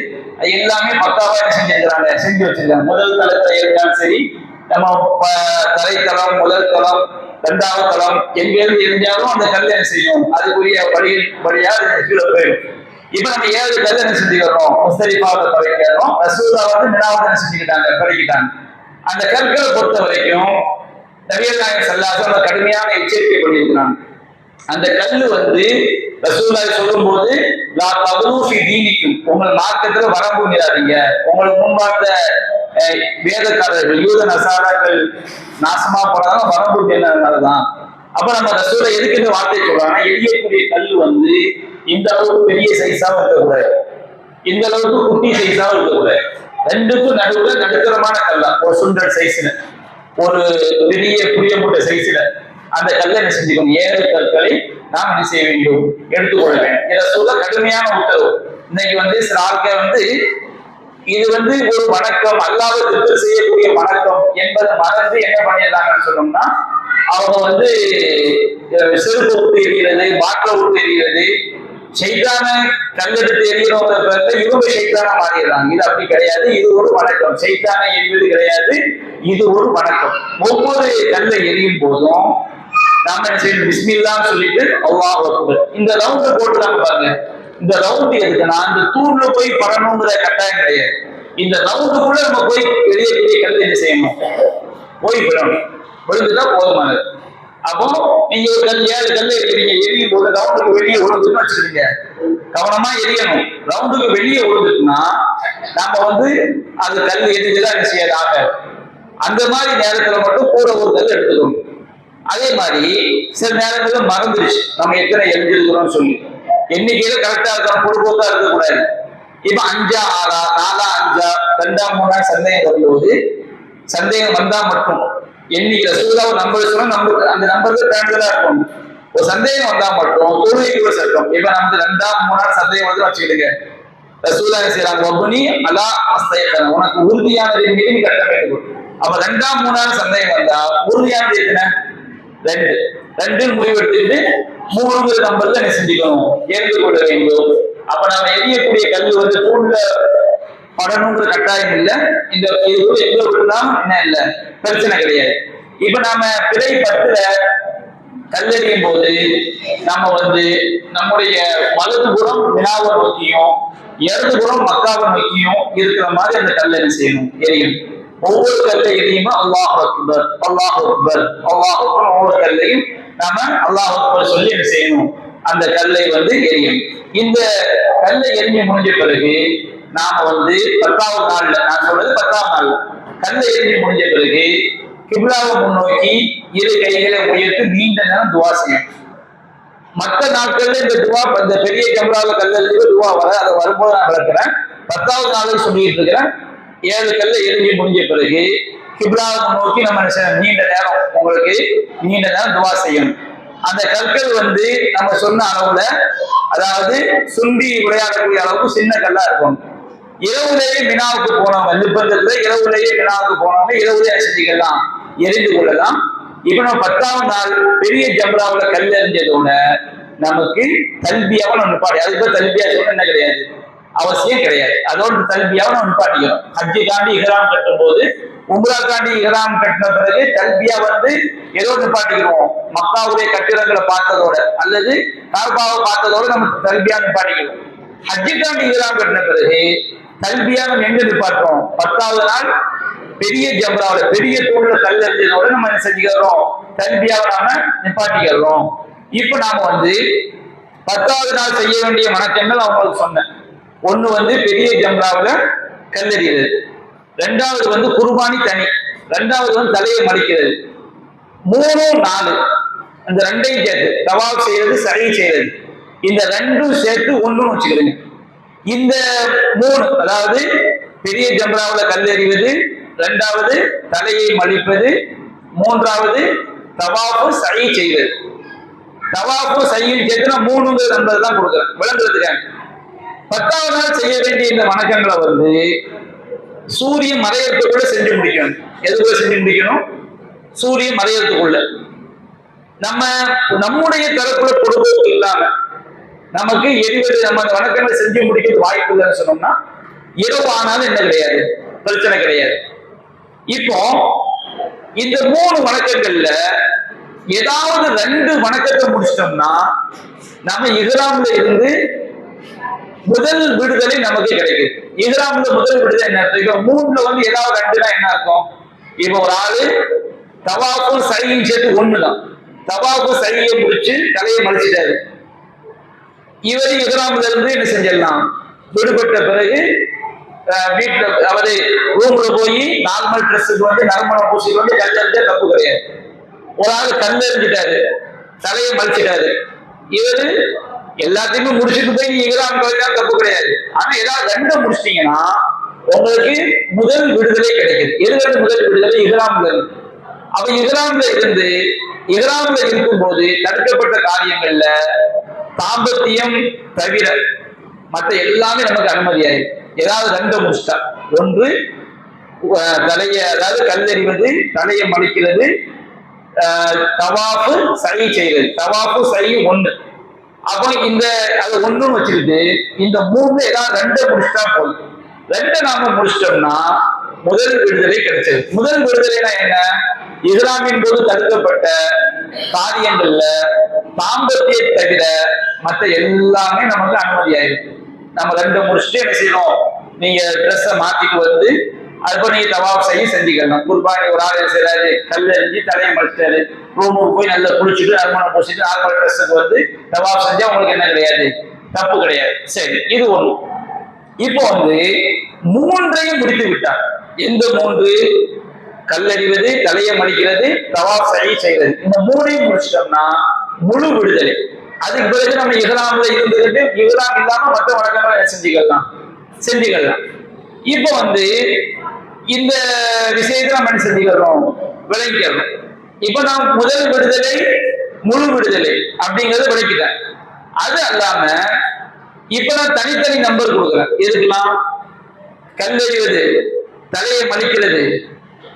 Speaker 1: எல்லாமே பக்காவா செஞ்சு வச்சிருக்காங்க. முதல் தளத்தை இருந்தாலும் சரி, நம்ம தரைத்தளம், முதல் தளம், 2ஆவது தளம் எங்கிருந்து இருந்தாலும் அந்த கல் என்ன செய்யும், அதுக்குரிய வழியா கீழே போயிடும். இப்ப நம்ம 7 கல் என்ன செஞ்சுக்கிறோம், முஸ்தலிஃபாவை பறிக்கிறோம். ரசூலுல்லாஹ் மினாவை என்ன செஞ்சுக்கிட்டாங்க, பறிக்கிட்டாங்க. அந்த கற்களை பொறுத்த வரைக்கும் நபியல்லாஹ் ஸல்லல்லாஹு அலைஹி வஸல்லம் கடுமையான எச்சரிக்கை பண்ணியிருக்கிறாங்க. அந்த கல்லு ரசூலுல்லாஹ் சொல்லும் போது லா தகுலு ஃபீ தீனிக்கும், உங்கள் மார்க்கத்துல வரம்பு மீறாதீங்க. உங்களுக்கு முன்பார்ந்த வேதக்காரர்கள் யூத நசாராக்கள் நாசமா போனாலும் வரம்பு மீறினதுனாலதான். அப்ப நம்ம ரசூலுல்லாஹ் எதுக்கு இந்த வார்த்தை சொல்றாங்கன்னா, எரியக்கூடிய கல்லு இந்த அளவுக்கு பெரிய சைஸாவும் இருக்கக்கூடாது, இந்த அளவுக்கு குட்டி சைஸாவும் இருக்கக்கூடாது. ரெண்டுக்கும் நடுவுல நடுத்தரமான கல்லா, ஒரு சுண்டல் சைஸ்ல, ஒரு பெரிய புளிய மூட்டை சைஸ்ல அந்த கல்லை என்ன செஞ்சுக்கணும், 7 கற்களை நாம் என்ன செய்ய வேண்டும், எடுத்துக்கொள்ள வேண்டும். இதை சொல்ல கடுமையான உத்தரவு. இன்னைக்கு சில ஆட்கள் இது ஒரு வணக்கம், அல்லாஹ்வை திக்ர் செய்யக்கூடிய வணக்கம் என்பதை மறந்து என்ன பண்ணிடுறாங்கன்னு சொன்னோம்னா, அவங்க செருப்பு விட்டு எறிகிறது, பாட்டில விட்டு எறிகிறது, சைத்தான கல்லெடுத்து எறிகிறவங்க இவங்க சைத்தானா மாறிடுறாங்க. இது அப்படி கிடையாது, இது ஒரு வணக்கம். சைத்தானை எரிவது கிடையாது, இது ஒரு வணக்கம். ஒவ்வொரு கல்லை எரியும் போதும் நாம என்ன செய்யணும், பிஸ்மில்லான்னு சொல்லிட்டு அல்லாஹ் அக்பர். இந்த ரவுண்ட் போட்டுறாங்க பாருங்க. இந்த ரவுண்ட் எதுக்குன்னா, இந்த தூண்ல போய் படணுங்கிற கட்டாயம் கிடையாது. இந்த ரவுண்டுக்குள்ள நம்ம போய் எரியக்கூடிய கல் என்ன செய்யணும், போய் விடணும். விழுந்துதான் போதுமானது. அப்போ நீங்க ஒரு கல் 7 கல் எறிகிறீங்க, எரியும் போது ரவுண்டுக்கு வெளியே விழுந்துன்னு வச்சுருங்க. கவனமா எரியணும். ரவுண்டுக்கு வெளியே விழுந்துட்டுன்னா நம்ம அது கல் எரிஞ்சுதான் என்ன செய்யாது ஆக. அந்த மாதிரி நேரத்துல மட்டும் கூட ஒரு கல் எடுத்துக்கணும். அதே மாதிரி சில நேரத்துல மறந்துடுச்சு நம்ம எத்தனை எரிஞ்சிருக்கிறோம்னு சொல்லி, எண்ணிக்கையில கரெக்டா இருக்கணும், பொறுப்போக்கா இருக்கக்கூடாது. இப்ப 5ஆ 6ஆ 4ஆ 5ஆ 2ஆ 3ஆ சந்தேகம் வரும்போது, சந்தேகம் வந்தா மட்டும் எண்ணிக்கை சூழலாக நம்பர் சொன்னா நம்மளுக்கு அந்த நம்பருக்கு பேண்டலா இருக்கும். ஒரு சந்தேகம் வந்தா மட்டும் தொழுகைக்குள்ள சட்டம். இப்ப நமக்கு 2ஆ 3ஆ சந்தேகம் வச்சுக்கிடுங்க. ரசூலுல்லாஹ் செய்யறாங்க, ஒபுனி அலா மஸ்தைகன, உனக்கு உறுதியானதை மீது நீ கட்ட வேண்டும். அப்ப 2ஆ 3ஆ சந்தேகம் வந்தா உறுதியானது எத்தனை, 2 முடிவெடுத்துட்டு 3 நம்பர்ல என்ன செஞ்சுக்கணும், ஏற்று கொள்ள வேண்டும். அப்ப நம்ம எரியக்கூடிய கல்வி தூண்ல படணுங்கிற கட்டாயம் இல்லை. இந்த எங்க விழுந்தாலும் என்ன இல்லை, பிரச்சனை கிடையாது. இப்ப நாம பிறை 10 கல்லெறியும் போது நம்ம நம்முடைய வலதுபுறம் வினாவை நோக்கியும் இடதுபுறம் மக்காவை நோக்கியும் இருக்கிற மாதிரி அந்த கல்லெறி செய்யணும், எரியும். ஒவ்வொரு கல்லை எரியுமா அல்லாஹ் அக்பர் அல்லாஹ் அக்பர் அல்லாஹ் அக்பர், ஒவ்வொரு கல்லையும் நாம அல்லாஹ் அக்பர் சொல்லி என்ன செய்யணும், அந்த கல்லை எரியும். இந்த கல்லை எரிஞ்சு முடிஞ்ச பிறகு நாம 10வது நாள்ல, நான் சொல்றது 10வது நாள்ல கல்லை எரிஞ்சு முடிஞ்ச பிறகு கிப்லாவை முன்னோக்கி இரு கைகளை உயர்த்தி நீண்ட நேரம் துவா செய்யும். மற்ற நாட்கள்ல இந்த துவா, இந்த பெரிய கம்ராவில் கல்லெறிஞ்சு துவா வர, அதை வரும்போது நான் விளக்குறேன். 10வது நாள் சொல்லிட்டு இருக்கிறேன். 7 கல்ல எரிஞ்சு முடிஞ்ச பிறகு கிப்லாவை முன்னோக்கி நம்ம நீண்ட நேரம், உங்களுக்கு நீண்ட நேரம் துவா செய்யணும். அந்த கற்கள் நம்ம சொன்ன அளவுல, அதாவது சுண்டி விளையாடக்கூடிய அளவுக்கு சின்ன கல்லா இருக்கும். இரவுலேயே வினாவுக்கு போனவங்க, நிர்பந்தத்துல இரவுலேயே வினாவுக்கு போனவங்க இரவுலேயே செஞ்சுக்கலாம், எரிந்து கொள்ளலாம். இப்ப நம்ம 10வது நாள் பெரிய ஜம்ராவுல கல் எறிஞ்சதோட நமக்கு தல்பியாவை நம்ம நிப்பாட்டி, அதுக்கு தல்பியா சொல்ல என்ன கிடையாது, அவசியம் கிடையாது. அதோட தல்பியாவை நம்ம நிப்பாட்டிக்கிறோம். ஹஜ்ஜி காண்டி இஹ்ராம் கட்டும் போது, உம்ரா காண்டி இஹ்ராம் கட்டின பிறகு தல்பியா ஏதோ நிப்பாட்டிக்கிறோம். மக்காவுடைய கட்டிடங்களை பார்த்ததோட அல்லது காபாவை பார்த்ததோட நம்ம தல்பியா நிப்பாட்டிக்கிறோம். ஹஜ்ஜி காண்டி இஹ்ராம் கட்டின பிறகு தல்பியா நம்ம எங்க நிப்பாட்டுறோம், 10வது நாள் பெரிய ஜம்ராவுல பெரிய தூண்ல கல் எறிஞ்சதோட நம்ம என்ன செஞ்சுக்கிறோம், தல்பியாவை நாம நிப்பாட்டிக்கிறோம். இப்ப நாம 10வது நாள் செய்ய வேண்டிய வணக்கங்கள் அவங்களுக்கு சொன்னேன். ஒண்ணு பெரிய ஜம்ராவுல கல்லெறியது, 2வது குர்பானி தனி, 2வது தலையை மடிக்கிறது, 3, 4 இந்த 2ஐயும் சேர்த்து தவாப் செய்யறது, சரி செய்யறது, இந்த 2ம் சேர்த்து 1ன்னு வச்சுக்கிறீங்க. இந்த 3, அதாவது பெரிய ஜம்ராவுல கல்லெறிவது, 2வது தலையை மடிப்பது, 3வது தவாஃபு சை செய்வது. தவாஃபு சையும் சேர்த்து நான் 3ங்கிற நம்பர் தான் கொடுக்குறேன் விளங்குறதுக்காக. 10வது நாள் செய்ய வேண்டிய இந்த வணக்கங்களை சூரியன் மறையறதுக்குள்ள செஞ்சு முடிக்கணும். எதுக்குள்ள செஞ்சு முடிக்கணும், சூரியன் மறையறதுக்குள்ள. நம்முடைய தரப்புல பொறுப்பு இல்லாம நமக்கு எரிவது, நம்ம அந்த வணக்கங்களை செஞ்சு முடிக்கிறது வாய்ப்பு இல்லைன்னு சொன்னோம்னா இரவு ஆனாலும் என்ன கிடையாது, பிரச்சனை கிடையாது. இப்போ இந்த 3 வணக்கங்கள்ல ஏதாவது 2 வணக்கத்தை முடிச்சிட்டோம்னா நம்ம இஹ்ராம்ல இருந்து முதல் விடுதலை நமக்கு கிடைக்குது. இஹ்ராம்ல முதல் விடுதலை என்ன அர்த்தம், இப்போ 3ல ஏதாவது 2னா என்ன அர்த்தம், இப்போ ஒரு ஆளு தவாஃபும் சையும் சேர்த்து 1 தான், தவாஃபும் சையை முடிச்சு தலையை மடிச்சிட்டாரு. இவர் இஹ்ராம்ல இருந்து என்ன செஞ்சிடலாம், விடுபட்ட பிறகு வீட்டுல அவரு ரூம்ல போய் நார்மல் ட்ரெஸ்ஸுக்கு நறுமணம் பூசி கல்லெறிஞ்சா தப்பு கிடையாது. ஒரு ஆள் கல்லெறிஞ்சிட்டாரு, தலையை மடிச்சிட்டாரு, இவரு எல்லாத்தையுமே முடிச்சுட்டு போய் இஹ்ராம் கலைஞ்சாலும் தப்பு கிடையாது. ஆனா ஏதாவது 2 முடிச்சிட்டீங்கன்னா உங்களுக்கு முதல் விடுதலை கிடைக்குது. எதுல முதல் விடுதலை, இஹ்ராம்ல இருந்து. அப்ப இஹ்ராம்ல இருக்கும் போது தடுக்கப்பட்ட காரியங்கள்ல தாம்பத்தியம் தவிர மற்ற எல்லாமே நமக்கு அனுமதியாயிருக்கு. ஏதாவது 2 முடிச்சிட்டா, 1 தலையை, அதாவது கல்லெறிவது, தலையை மடிக்கிறது, தவாஃபு சை செய்வது, தவாஃபு சை 1. அப்போ அது 1ன்னு வச்சுக்கிட்டு இந்த 3 ஏதாவது 2 முடிச்சிட்டா போதும். 2 நாம முடிச்சிட்டோம்னா முதல் விடுதலை கிடைச்சது. முதல் விடுதலைனா என்ன, இஹ்ராமின் போது தடுக்கப்பட்ட காரியங்கள்ல தாம்பத்தியை தவிர மற்ற எல்லாமே நமக்கு அனுமதியாயிருக்கு. நம்ம 2 முடிச்சுட்டு என்ன செய்யணும், நீங்க ட்ரெஸ்ஸை மாத்திட்டு அதுபோல் நீங்க தவாப் செஞ்சுக்கலாம். குர்பானி ஒரு ஆள் செய்யறாரு, கல்லெறிஞ்சு தலையை மடிச்சிட்டாரு, ரூமுக்கு போய் நல்லா குளிச்சுட்டு நறுமணம் பூசிட்டு நார்மல் ட்ரெஸ்ஸுக்கு தவாப் செஞ்சா உங்களுக்கு என்ன கிடையாது, தப்பு கிடையாது. சரி, இது 1. இப்போ 3ஐயும் முடித்து விட்டார். எந்த 3, கல்லெறிவது, தலையை மடிக்கிறது, தவாப் செய்வது, இந்த 3ஐயும் முடிச்சிட்டோம்னா முழு விடுதலை. அதுக்கு பிறகு நம்ம இஹ்ராம்ல இருந்துகிட்டு இஹ்ராம் இல்லாம மற்ற வணக்கங்களை செஞ்சுக்கலாம். இப்போ இந்த விஷயத்தை நம்ம என்ன செஞ்சுக்கிறோம், விளங்கிக்கிறோம். இப்ப நான் முதல் விடுதலை முழு விடுதலை அப்படிங்கறத விளக்கிட்டேன். அது அல்லாம இப்ப நான் தனித்தனி நம்பர் கொடுக்குறேன். எதுக்கெல்லாம், கல்லெறிவது, தலையை மடிக்கிறது,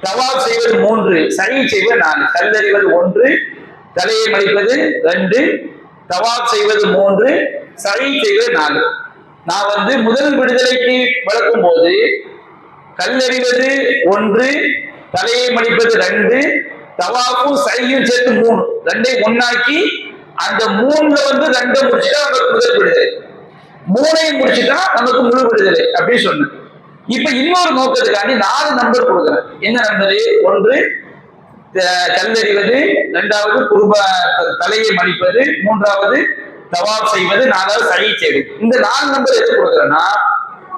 Speaker 1: தவாப் செய்வது 3, சை செய்வது 4. கல்லெறிவது 1, தலையை மடிப்பது 2, தவாப் செய்வது 3, சை செய்வது 4. நான் முதல் விடுதலைக்கு விளக்கும் போது கல்லெறிவது 1, தலையை மடிப்பது 2, தவாஃபும் சையும் சேர்த்து 3, ரெண்டையும் ஒன்னாக்கி அந்த 3ல வந்து 2 முடிச்சுட்டா நமக்கு முதல் விடுதலை, 3ஐயும் முடிச்சுட்டா நமக்கு முழு விடுதலை அப்படின்னு சொன்ன. இப்ப இன்னொரு நோக்கத்துக்காண்டி 4 நம்பர் கொடுக்குறேன். என்ன நம்பரு? 1 கல்லெறிவது, 2வது தலையை மடிப்பது, 3வது தவாப் செய்வது, 4வது சை செய்வது. இந்த 4 நம்பர் எது கொடுக்குறேன்னா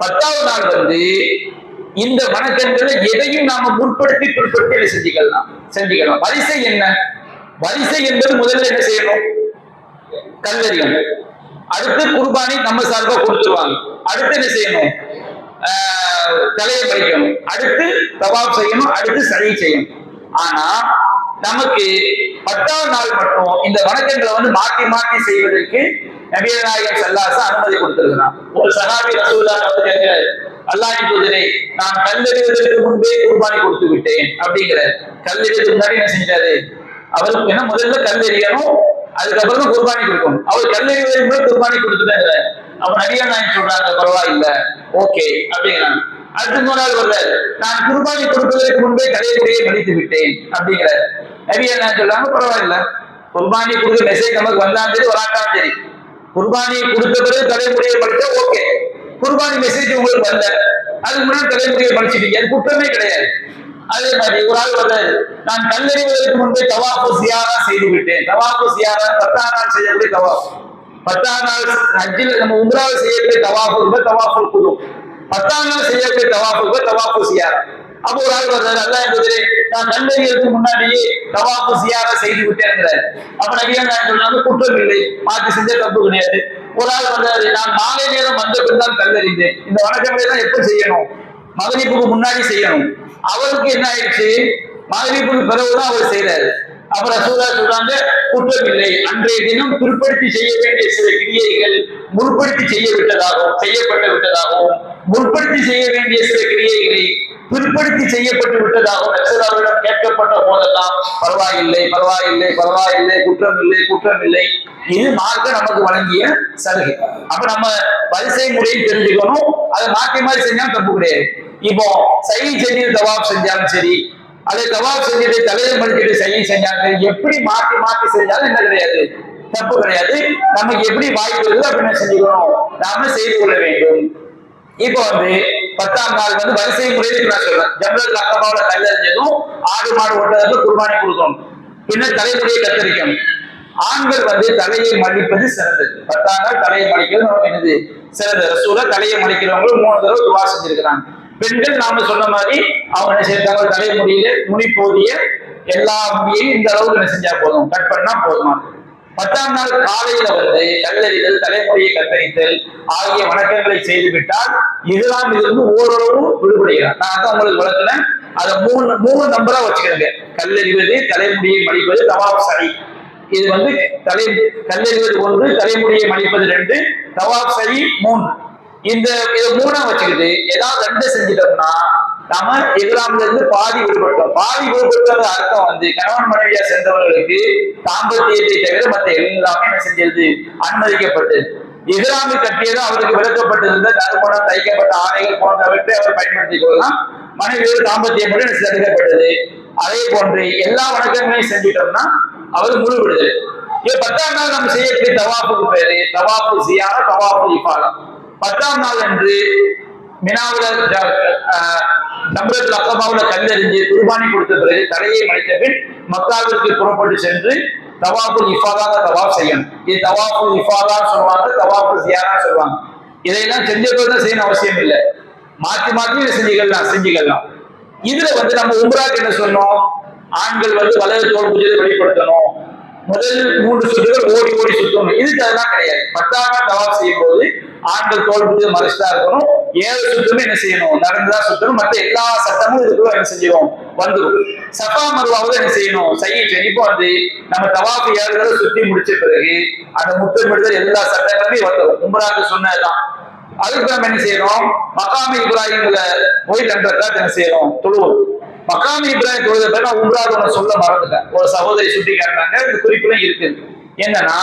Speaker 1: 10வது நாள் வந்து இந்த வணக்கங்களை எதையும் நாம முற்படுத்தி பிற்படுத்தி செஞ்சுக்கலாம். வரிசை என்ன? வரிசை என்பது முதல்ல என்ன செய்யணும்? கல்லெறியணும். அடுத்து குர்பானி நம்ம சார்பா கொடுத்துருவாங்க. அடுத்து என்ன செய்யணும்? தலையை மடிக்கணும். அடுத்து தவாப் செய்யணும். அடுத்து சை செய்யணும். ஆனா நமக்கு 10வது நாள் மட்டும் இந்த வணக்கங்களை வந்து மாற்றி மாற்றி செய்வதற்கு நபிகள் நாயகம் ஸல்லல்லாஹு அலைஹி வஸல்லம் அனுமதி கொடுத்திருக்கிறார். ஒரு சஹாபி ரசூலுல்லாஹி வந்து கேட்கிறார், அல்லாஹ்வின் தூதரே, நான் கல்லெறிவதற்கு முன்பே குர்பானி கொடுத்து விட்டேன் அப்படிங்கிறார். கல்லெறிவதற்கு முன்னாடி என்ன செஞ்சாரு? அவருக்கு என்ன முதல்ல கல்லெறியணும், அதுக்கப்புறம் தான் குர்பானி கொடுக்கணும். அவர் கல்லெறிவதற்கு முன்பே குர்பானி கொடுத்துட்டாங்க. அப்ப நபிகள் நாயகம் சொல்றாங்க, பரவாயில்ல, ஓகே அப்படிங்கிறாங்க. அடுத்த 3வது வருவார், நான் குர்பானி கொடுப்பதற்கு முன்பே தலைமுறையை மடித்து விட்டேன் அப்படிங்கிறார். நபிகள் நாயகம் சொல்றாங்க, பரவாயில்ல, குர்பானி கொடுக்க மெசேஜ் நமக்கு வந்தாலும் சரி வராட்டாலும் சரி, குர்பானி கொடுத்த பிறகு தலைமுறையை படிச்சா ஓகே. குர்பானி மெசேஜ் உங்களுக்கு வரல, அதுக்கு முன்னாடி தலைமுறையை படிச்சுட்டீங்க, அது குற்றமே கிடையாது. அதே மாதிரி ஒரு ஆள் வர்றாரு, நான் கல்லெறிவதற்கு முன்பே தவாஃபு சியாரா செய்து விட்டேன். தவாஃபு சியாரா 10ஆம் நாள் செய்யக்கூடிய தவாஃப், 10ஆம் நாள் ஹஜ்ஜில் நம்ம உம்ராவில் செய்யக்கூடிய தவாஃபு தவாஃபுல் குதூம், 10ஆம் நாள் செய்யக்கூடிய தவாஃபு தவாஃபு சியாரா. அப்போ ஒரு ஆள் வர்றாரு, அல்லாஹ் என்கிறார், நான் கல்லெறிவதற்கு முன்னாடியே தவாஃபு சியாரா செய்து விட்டேங்கிறார். அப்ப நபிகள் நாயகம் சொல்றாங்க, குற்றம் இல்லை, மாற்றி செஞ்ச தப்பு கிடையாது. ஒரு ஆள் வர்றாரு, நான் மாலை நேரம் வந்த பின் தான் கல்லெறிந்தேன். இந்த வணக்கங்களை எல்லாம் எப்ப செய்யணும்? மகரிப்புக்கு முன்னாடி செய்யணும். அவருக்கு என்ன ஆயிடுச்சு? மகரிப்புக்கு பிறகுதான் அவர் செய்யறாரு. அப்புறம் ரசூலுல்லாஹ் சொல்றாங்க, குற்றம் இல்லை, அன்றைய தினம் பிற்படுத்தி செய்ய வேண்டிய சில கிரியைகள் முற்படுத்தி செய்யப்பட்டு விட்டதாகவும் முற்படுத்தி செய்ய வேண்டிய சில கிரியைகளை பிற்படுத்தி செய்யப்பட்டு விட்டதாகவும் ரசூலுல்லாஹ்விடம் கேட்கப்பட்ட போதெல்லாம் பரவாயில்லை, பரவாயில்லை, பரவாயில்லை, குற்றம் இல்லை, குற்றம் இல்லை. இது மார்க்க நமக்கு வழங்கிய சலுகை. அப்ப நம்ம வரிசை முறையை தெரிஞ்சுக்கணும். அதை மாற்றி மாறி செஞ்சாலும் தப்பு கிடையாது. இப்போ சை செஞ்சு தவாப் செஞ்சாலும் சரி, அதை தவாப் செஞ்சுட்டு தலையை மடிச்சுட்டு சை செஞ்சாலும் எப்படி மாற்றி மாற்றி செஞ்சாலும் என்ன கிடையாது, தப்பு கிடையாது. நமக்கு எப்படி வாய்ப்பு இருக்குது அப்படின்னு செஞ்சுக்கணும், நாம செய்து கொள்ள வேண்டும். இப்போ வந்து 10ஆம் நாள் வந்து வரிசை முறையில் நான் சொல்றேன். ஜம்ரத்துல் அக்கபாவுல கல்லெறிஞ்சதும் ஆடு மாடு ஒட்டதுக்கு குர்பானி கொடுக்கணும். பின்னர் தலைமுறையை கத்தரிக்கணும். ஆண்கள் வந்து தலையை மடிப்பது சிறந்தது. 10ஆம் நாள் தலையை மடிக்கிறது நமக்கு என்னது சிறந்தது. ரசூலுல்லாஹ் தலையை மடிக்கிறவங்க 3 தடவை துவா செஞ்சிருக்கிறாங்க. பெண்கள் நாம சொன்ன மாதிரி அவங்க என்ன செய்யறாங்க, தலைமுடியில நுனி போதிய எல்லா முடியையும் இந்த அளவுக்கு என்ன செஞ்சா போதும், கட் பண்ணா போதுமானது. 10ஆம் நாள் காலையில வந்து கல்லெறிதல், தலைமுறையை கத்தரித்தல் ஆகிய வணக்கங்களை செய்துவிட்டால் இதெல்லாம் இதிலிருந்து ஓரளவு விடுபடுகிறார். நான் தான் உங்களுக்கு வளர்க்கிறேன். அதை 3 நம்பரா வச்சுக்கிறேங்க. கல்லெறிவது, தலைமுடியை மடிப்பது, தவாப் சை. இது வந்து கல்லெறிவது 1, தலைமுடியை மடிப்பது 2, தவாப் சை 3. இதை 3ஆ வச்சுக்கிட்டு ஏதாவது 2 செஞ்சிட்டோம்னா நாம இஹ்ராம்ல இருந்து பாதி விடுபட்டோம். பாதி விடுபட்டது அர்த்தம் வந்து கணவன் மனைவியா சேர்ந்தவர்களுக்கு தாம்பத்தியத்தை தவிர மற்ற எல்லாமே என்ன செஞ்சது, அனுமதிக்கப்பட்டது. இஹ்ராமி கட்டியது அவருக்கு விளக்கப்பட்டிருந்த நறுமணம், தைக்கப்பட்ட ஆடைகள் போன்றவற்றை அவர் பயன்படுத்திக் கொள்ளலாம். மனைவியோடு தாம்பத்தியம் மட்டும் தடுக்கப்பட்டது. அதே போன்று எல்லா வணக்கங்களையும் செஞ்சிட்டோம்னா அவர் முழு விடுதலை. 10ஆம் நாள் நம்ம செய்யக்கூடிய தவாஃபுக்கு பேரு தவாஃபு ஜியாரா, தவாஃபு இஃபாதா. 10ஆம் நாள் அன்று மினாவுல ஜம்ரத்துல் அக்கபாவுல கல்லெறிஞ்சு குர்பானி கொடுத்த பிறகு தலையை மடித்த பின் மக்காவிற்கு புறப்பட்டு சென்று தவாஃபுல் இஃபாதா தவாஃப் செய்யணும். இது தவாஃபுல் இஃபாதா சொல்லுவாங்க, தவாஃபு ஜியாரா சொல்லுவாங்க. இதையெல்லாம் செஞ்ச பிறகு செய்யணும் அவசியம் இல்லை, மாற்றி மாற்றி செஞ்சுக்கலாம். இதுல வந்து நம்ம உம்ராக்கு என்ன சொன்னோம், ஆண்கள் வந்து வலது தோல் பூஜையை வெளிப்படுத்தணும், முதல் 3 சுற்றுகள் ஓடி ஓடி சுத்தணும். இதுக்கு அதெல்லாம் கிடையாது. 10ஆம் நாள் தவாஃப் செய்யும் போது ஆண்கள் தோல் பூஜை மறைச்சுதான் இருக்கணும். 7 சுத்தமும் என்ன செய்யணும், நடந்துதான் சுத்தணும். மற்ற எல்லா சட்டமும் இதுக்குள்ள என்ன செஞ்சிடும், வந்துடும். சஃபா மர்வாவில் என்ன செய்யணும், செய்யணும். இப்போ வந்து நம்ம தவாஃப் 7 தடவை சுத்தி முடிச்ச பிறகு அந்த முத்தமிடுதல் எல்லா சட்டங்களுமே வந்துடும். உம்ராக்கு சொன்னதுதான். அதுக்கு நம்ம என்ன செய்யணும், மகாமி இப்ராஹிம்ல போய் 2 ரக்காத் என்ன செய்யணும், தொழுவோம். மகாமி இப்ராஹிம் தொழுத பிறகு நான் உம்ராக்கு சொல்ல மறந்துட்டேன். ஒரு சகோதரி சுட்டி காட்டினாங்க, இந்த குறிப்புலாம் இருக்குது. என்னன்னா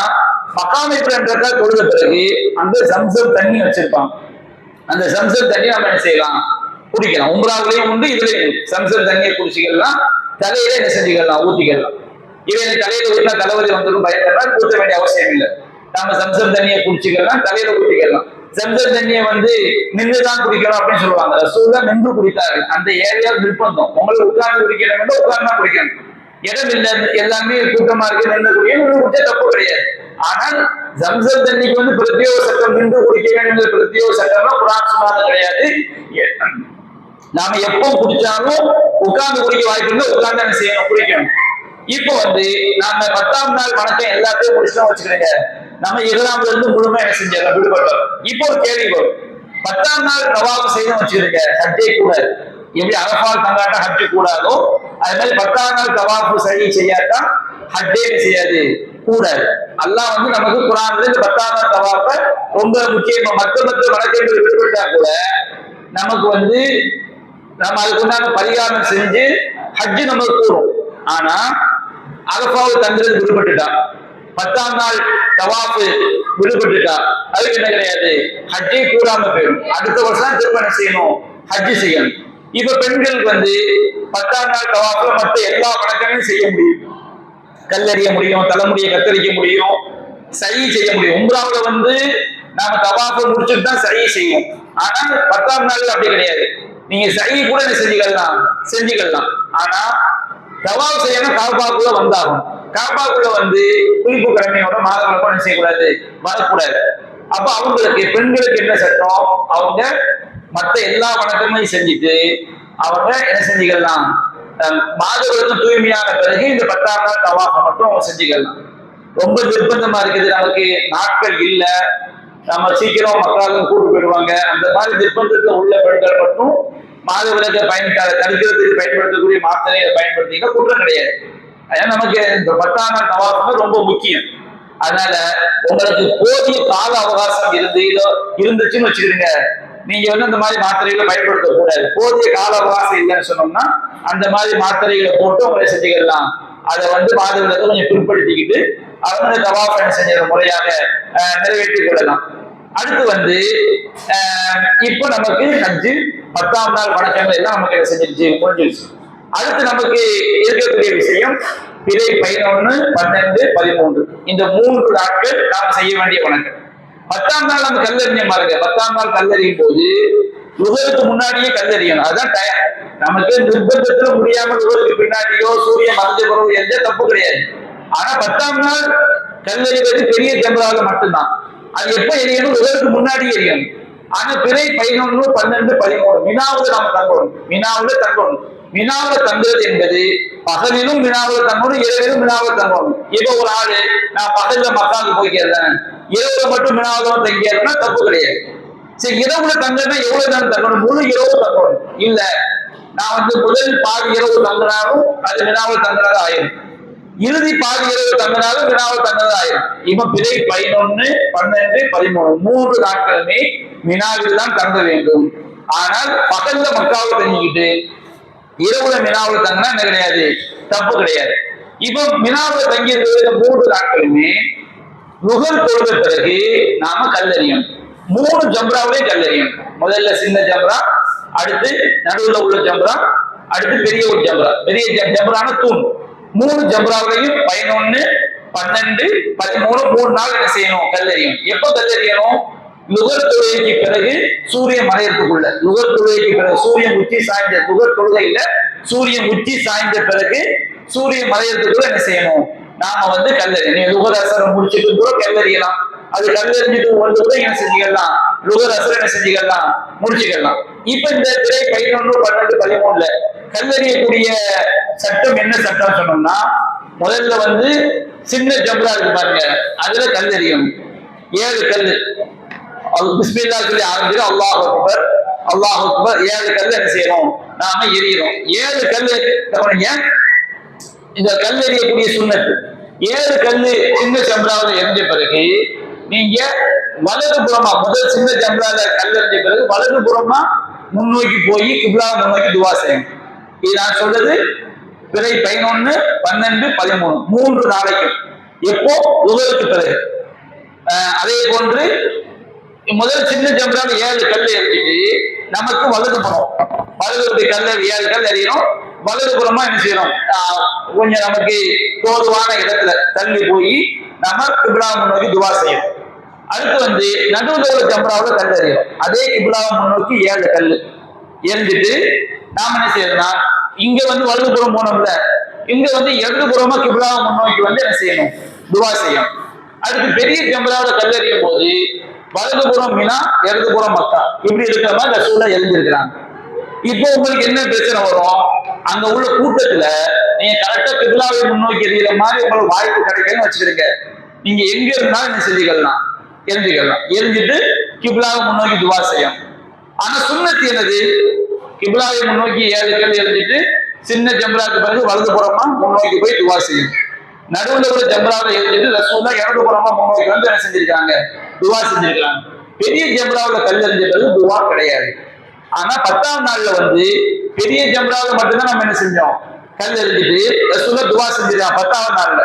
Speaker 1: மகாமி இப்ராஹிம் ரக்காத் தொழுத பிறகு அந்த ஜம்சம் தண்ணி வச்சிருப்பாங்க. அந்த ஜம்சம் தண்ணி நம்ம என்ன செய்யலாம், குடிக்கலாம். உம்ராவிலையும் உண்டு, இதுலயும் ஜம்சம் தண்ணியை குடிச்சிக்கலாம். தலையில என்ன செஞ்சுக்கலாம், ஊத்திக்கலாம். இவன் தலையில ஊற்றினா தலைவலி வந்துடும் பயந்தெல்லாம் ஊற்ற வேண்டிய அவசியம் இல்லை. நம்ம சம்சம் தண்ணியை குடிச்சுக்கலாம், தலையில ஊற்றிக்கலாம். சம்சம் தண்ணியை நின்றுதான் குடிக்கணும் அப்படின்னு சொல்லுவாங்க. ரசூல்லா நின்று குடித்தார்கள். அந்த ஏரியா நிர்பந்தம். உங்களுக்கு உட்கார்ந்து குடிக்கணும், உட்கார்ந்து தான் குடிக்கணும். இடம் இல்லை, எல்லாமே கூட்டமா இருக்கு, நின்று குடிக்க தப்பு கிடையாது. ஆனால் ஜம்சம் தண்ணிக்கு பிரத்யோக சட்டம், நின்று குடிக்க வேண்டும் பிரத்யோக சட்டம்லாம் குர்ஆன் சுன்னால கிடையாது. நாம எப்போ குடிச்சாலும் உட்கார்ந்து குடிக்க வாய்ப்பு இருந்தா உட்கார்ந்து என்ன செய்யணும், குடிக்கணும். இப்போ நாம 10ஆம் நாள் வணக்கம் எல்லாத்தையும் முடிச்சுட்டோம் வச்சுக்கிறீங்க. நம்ம இஹ்ராம்ல இருந்து முழுமை என்ன செஞ்சிடலாம், விடுபட்டோம். இப்போ ஒரு கேள்வி வரும், 10ஆம் நாள் தவாஃப் செய்யணும் வச்சுக்கிறீங்க, ஹஜ்ஜே கூடாது. எப்படி அரஃபால் தங்காட்டா ஹஜ்ஜு கூடாதோ அது மாதிரி 10ஆம் நாள் தவாஃப் சரி செய்யாட்டா ஹஜ்ஜே செய்யாது, கூடாது. அல்லாஹ் நமக்கு குர்ஆன்ல இந்த 10ஆம் நாள் தவாஃப ரொம்ப முக்கியமா மற்ற வணக்கங்கள் விடுபட்டா கூட நமக்கு நம்ம அதுக்கு உண்டான பரிகாரம் செஞ்சு ஹஜ்ஜு நமக்கு கூடும். ஆனா அரஃபாவை தங்குறது விடுபட்டுட்டா, 10ஆம் நாள் தவாஃப் விடுபட்டுட்டா அதுக்கு என்ன கிடையாது, ஹஜ்ஜே கூடாம போயிடும். அடுத்த வருஷம் திரும்ப என்ன செய்யணும், ஹஜ்ஜு செய்யணும். இப்ப பெண்களுக்கு 10ஆம் நாள் தவாஃப்ல மற்ற எல்லா வணக்கங்களையும் செய்ய முடியும். கல்லறிய முடியும், தலைமுடியை கத்தரிக்க முடியும், சை செய்ய முடியும். உம்ராவுல நாம தவாஃபை முடிச்சுட்டு தான் சை செய்யும். ஆனா 10ஆம் நாள் அப்படி கிடையாது. நீங்க சை கூட செஞ்சுக்கலாம். ஆனா தவாஃப் செய்யணும், காபாக்குள்ள வந்தாகும். காபாக்குள்ள குளிப்பு கடமையோட மாதவிலக்கு என்ன செய்யக்கூடாது, வரக்கூடாது. அப்ப அவங்களுக்கு பெண்களுக்கு என்ன சட்டம், அவங்க மற்ற எல்லா வணக்கங்களையும் செஞ்சுட்டு அவங்க என்ன செஞ்சுக்கலாம், மாதவிலக்கு தூய்மையான பிறகு இந்த 10ஆம் நாள் தவாஃபை மட்டும் அவங்க செஞ்சுக்கலாம். ரொம்ப நிர்பந்தமா இருக்குது, நமக்கு நாட்கள் இல்ல, நம்ம சீக்கிரம் மக்களாக கூட்டு போயிடுவாங்க, அந்த மாதிரி நிர்பந்தத்துல உள்ள பெண்கள் மட்டும் மாதவிலக்கை தடுக்கிறதுக்கு பயன்படுத்தக்கூடிய மாத்திரையை பயன்படுத்தினா குற்றம் கிடையாது. அதனால நமக்கு இந்த 10ஆம் நாள் தவாஃப் ரொம்ப முக்கியம். அதனால உங்களுக்கு போதிய கால அவகாசம் இருந்துச்சுன்னு வச்சுக்கிறீங்க, நீங்க அந்த மாதிரி மாத்திரைகளை பயன்படுத்தக்கூடாது. போதிய கால அவகாசம் இல்லைன்னு சொன்னோம்னா அந்த மாதிரி மாத்திரைகளை போட்டு உங்களை செஞ்சுக்கலாம். அதை மாதவிலக்கை கொஞ்சம் பிற்படுத்திக்கிட்டு அவங்க தவாஃப் என்ன செஞ்ச முறையாக நிறைவேற்றிக் கொள்ளலாம். அடுத்து இப்போ நமக்கு ஹஜ்ஜு 10ஆம் நாள் வணக்கங்கள் எல்லாம் நமக்கு என்ன செஞ்சிருச்சு, முடிஞ்சிருச்சு. அடுத்து நமக்கு இருக்கக்கூடிய விஷயம் பிறை 11, 12, 13 இந்த 3 நாட்கள் நாம் செய்ய வேண்டிய வணக்கம். 10ஆம் நாள் நம்ம கல்லறிஞ்ச பாருங்க, 10ஆம் நாள் கல்லறியும் போது லுஹருக்கு முன்னாடியே கல்லறியணும். அதுதான் டயம். நமக்கு நிர்பந்தத்துல முடியாமல் லுஹருக்கு பின்னாடியோ சூரியன் மறைஞ்ச பிறகு எந்த தப்பு கிடையாது. ஆனா 10ஆம் நாள் கல்லறிவது பெரிய ஜம்ரால மட்டும்தான். அது எப்ப எரியணும், லுஹருக்கு முன்னாடி எரியணும். ஆனா பிறை 11, 12, 13 மினாவுல நாம தங்கணும். மினாவுல தங்குறது என்பது பகலிலும் மினாவுல தங்கணும், இரவிலும் மினாவுல தங்கணும். இப்ப ஒரு ஆளு நான் பகல்ல மக்காவுக்கு போய்க்கிறேன், இரவுல மட்டும் மினாவுல தங்கியதுன்னா தப்பு கிடையாது. சரி, இரவுல தங்கன்னா எவ்வளவு நேரம் தங்கணும், முழு இரவு தங்கணும் இல்ல, நான் முதல் பாதி இரவு தங்கினாலும் அது மினாவுல தங்கினது ஆயிரும், இறுதி பாதி இரவு தங்கினாலும் மினாவுல தங்கினது ஆயிரும். இப்ப பிறை 11, 12, 13 3 நாட்களுமே மினாவில் தான் தங்க வேண்டும். ஆனால் பகல்ல மக்காவுல தங்கிக்கிட்டு இரவுல மினாவுல தங்கினா என்ன கிடையாது, தப்பு கிடையாது. இப்போ மினாவுல தங்கி இருக்கிற 3 நாட்களுமே லுஹர் தொழுத பிறகு நாம கல்லறியணும். 3 ஜம்ராவிலையும் கல்லறியணும். முதல்ல சின்ன ஜம்ரா, அடுத்து நடுவுல உள்ள ஜம்ரா, அடுத்து பெரிய ஒரு ஜம்ரா. பெரிய ஜம்ரான தூண். 3 ஜம்ராவிலையும் 11, 12, 13 3 நாள் என்ன செய்யணும், கல்லறியணும். எப்ப கல்லறியணும், லுஹர் தொழுகைக்கு பிறகு சூரியன் மறையறதுக்குள்ள. லுஹர் தொழுகைக்கு பிறகு சூரியன் உச்சி சாய்ந்த, லுஹர் தொழுகையில சூரியன் உச்சி சாய்ந்த பிறகு சூரியன் மறையறதுக்குள்ள என்ன செய்யணும், நாம கல்லறி லுஹர் அசரம் முடிச்சுட்டு கூட கல்லறியலாம். அது கல்லறிஞ்சிட்டு கூட என்ன செஞ்சுக்கலாம், லுஹர் அசரம் என்ன செஞ்சுக்கலாம், முடிச்சுக்கலாம். இப்ப இந்த பிறை 11, 12, 13 கல்லறியக்கூடிய சட்டம் என்ன சட்டம் சொன்னோம்னா, முதல்ல சின்ன ஜம்ரா இருக்கு பாருங்க, அதுல கல்லறியணும். 7 கல்லு பிஸ்மில்லா சொல்லி ஆரம்பிச்சு அல்லாஹ் அக்பர், அல்லாஹ் அக்பர் 7 கல்லு என்ன செய்யணும், நாம எரியணும். 7 கல்லு கவனிங்க, இந்த கல் எறியக்கூடிய சுண்ணத்து. 7 கல்லு சின்ன ஜம்ராவில் எரிஞ்ச பிறகு நீங்க வலது புறமா, முதல் சின்ன ஜம்ரால கல் எறிஞ்ச பிறகு வலது புறமா முன்னோக்கி போய் கிப்லா முன்னோக்கி துவா செய்யணும். இது நான் சொல்றது பிறை 11, 12, 13 3 நாளைக்கும். எப்போ, லுஹருக்கு பிறகு. அதே போன்று முதல் சின்ன ஜம்ரால 7 கல் எறிஞ்சிட்டு நமக்கு வலது புறம், வலது கல்ல 7 கல் எறியணும். வலதுபுறமா என்ன செய்யணும், கொஞ்சம் நமக்கு தோதுவான இடத்துல தள்ளி போய் நம்ம கிப்லாவை முன்னோக்கி துவா செய்யணும். அடுத்து வந்து நடுவில் உள்ள ஜம்ராவில் கல் எறியும். அதே கிப்லாவை முன்னோக்கி 7 கல் எரிஞ்சிட்டு நாம என்ன செய்யணும்னா, இங்க வந்து வலதுபுறம் போனோம்ல, இங்க வந்து இடதுபுறமா கிப்லாவை முன்னோக்கி வந்து என்ன செய்யணும், துவா செய்யணும். அதுக்கு பெரிய ஜம்ராவில் கல் எறியும் போது வலதுபுறம் மினா, இடதுபுறம் மக்கா, இப்படி இருக்கிற மாதிரி ரசூலா எழுந்திருக்கிறாங்க. இப்போ உங்களுக்கு என்ன பிரச்சனை வரும், அங்க உள்ள கூட்டத்துல நீங்க கரெக்டா கிப்லாவை முன்னோக்கி எறிகிற மாதிரி உங்களுக்கு வாய்ப்பு கிடைக்குன்னு வச்சுக்கிடுங்க. நீங்க எங்க இருந்தாலும் என்ன செஞ்சுக்கலாம், எரிஞ்சுக்கலாம். எரிஞ்சிட்டு கிப்லாவை முன்னோக்கி துவா செய்யணும். ஆனா சுன்னத்து என்னது, கிப்லாவை முன்னோக்கி 7 கல் எரிஞ்சிட்டு சின்ன ஜம்ராக்கு பிறகு வலதுபுறமா முன்னோக்கி போய் துவா செய்யும். நடுவில் உள்ள ஜம்ராவை எரிஞ்சிட்டு ரசூலா இடதுபுறமா முன்னோக்கி வந்து என்ன செஞ்சிருக்காங்க, துவா செஞ்சிருக்காங்க. பெரிய ஜம்ராவில் கல் எறிஞ்ச பிறகு துவா கிடையாது. ஆனா 10ஆம் நாள்ல வந்து பெரிய ஜம்ராவில் மட்டும்தான் நம்ம என்ன செஞ்சோம், கல் எறிஞ்சிட்டு ரசூலா துவா செஞ்சிருக்காங்க 10ஆம் நாள்ல.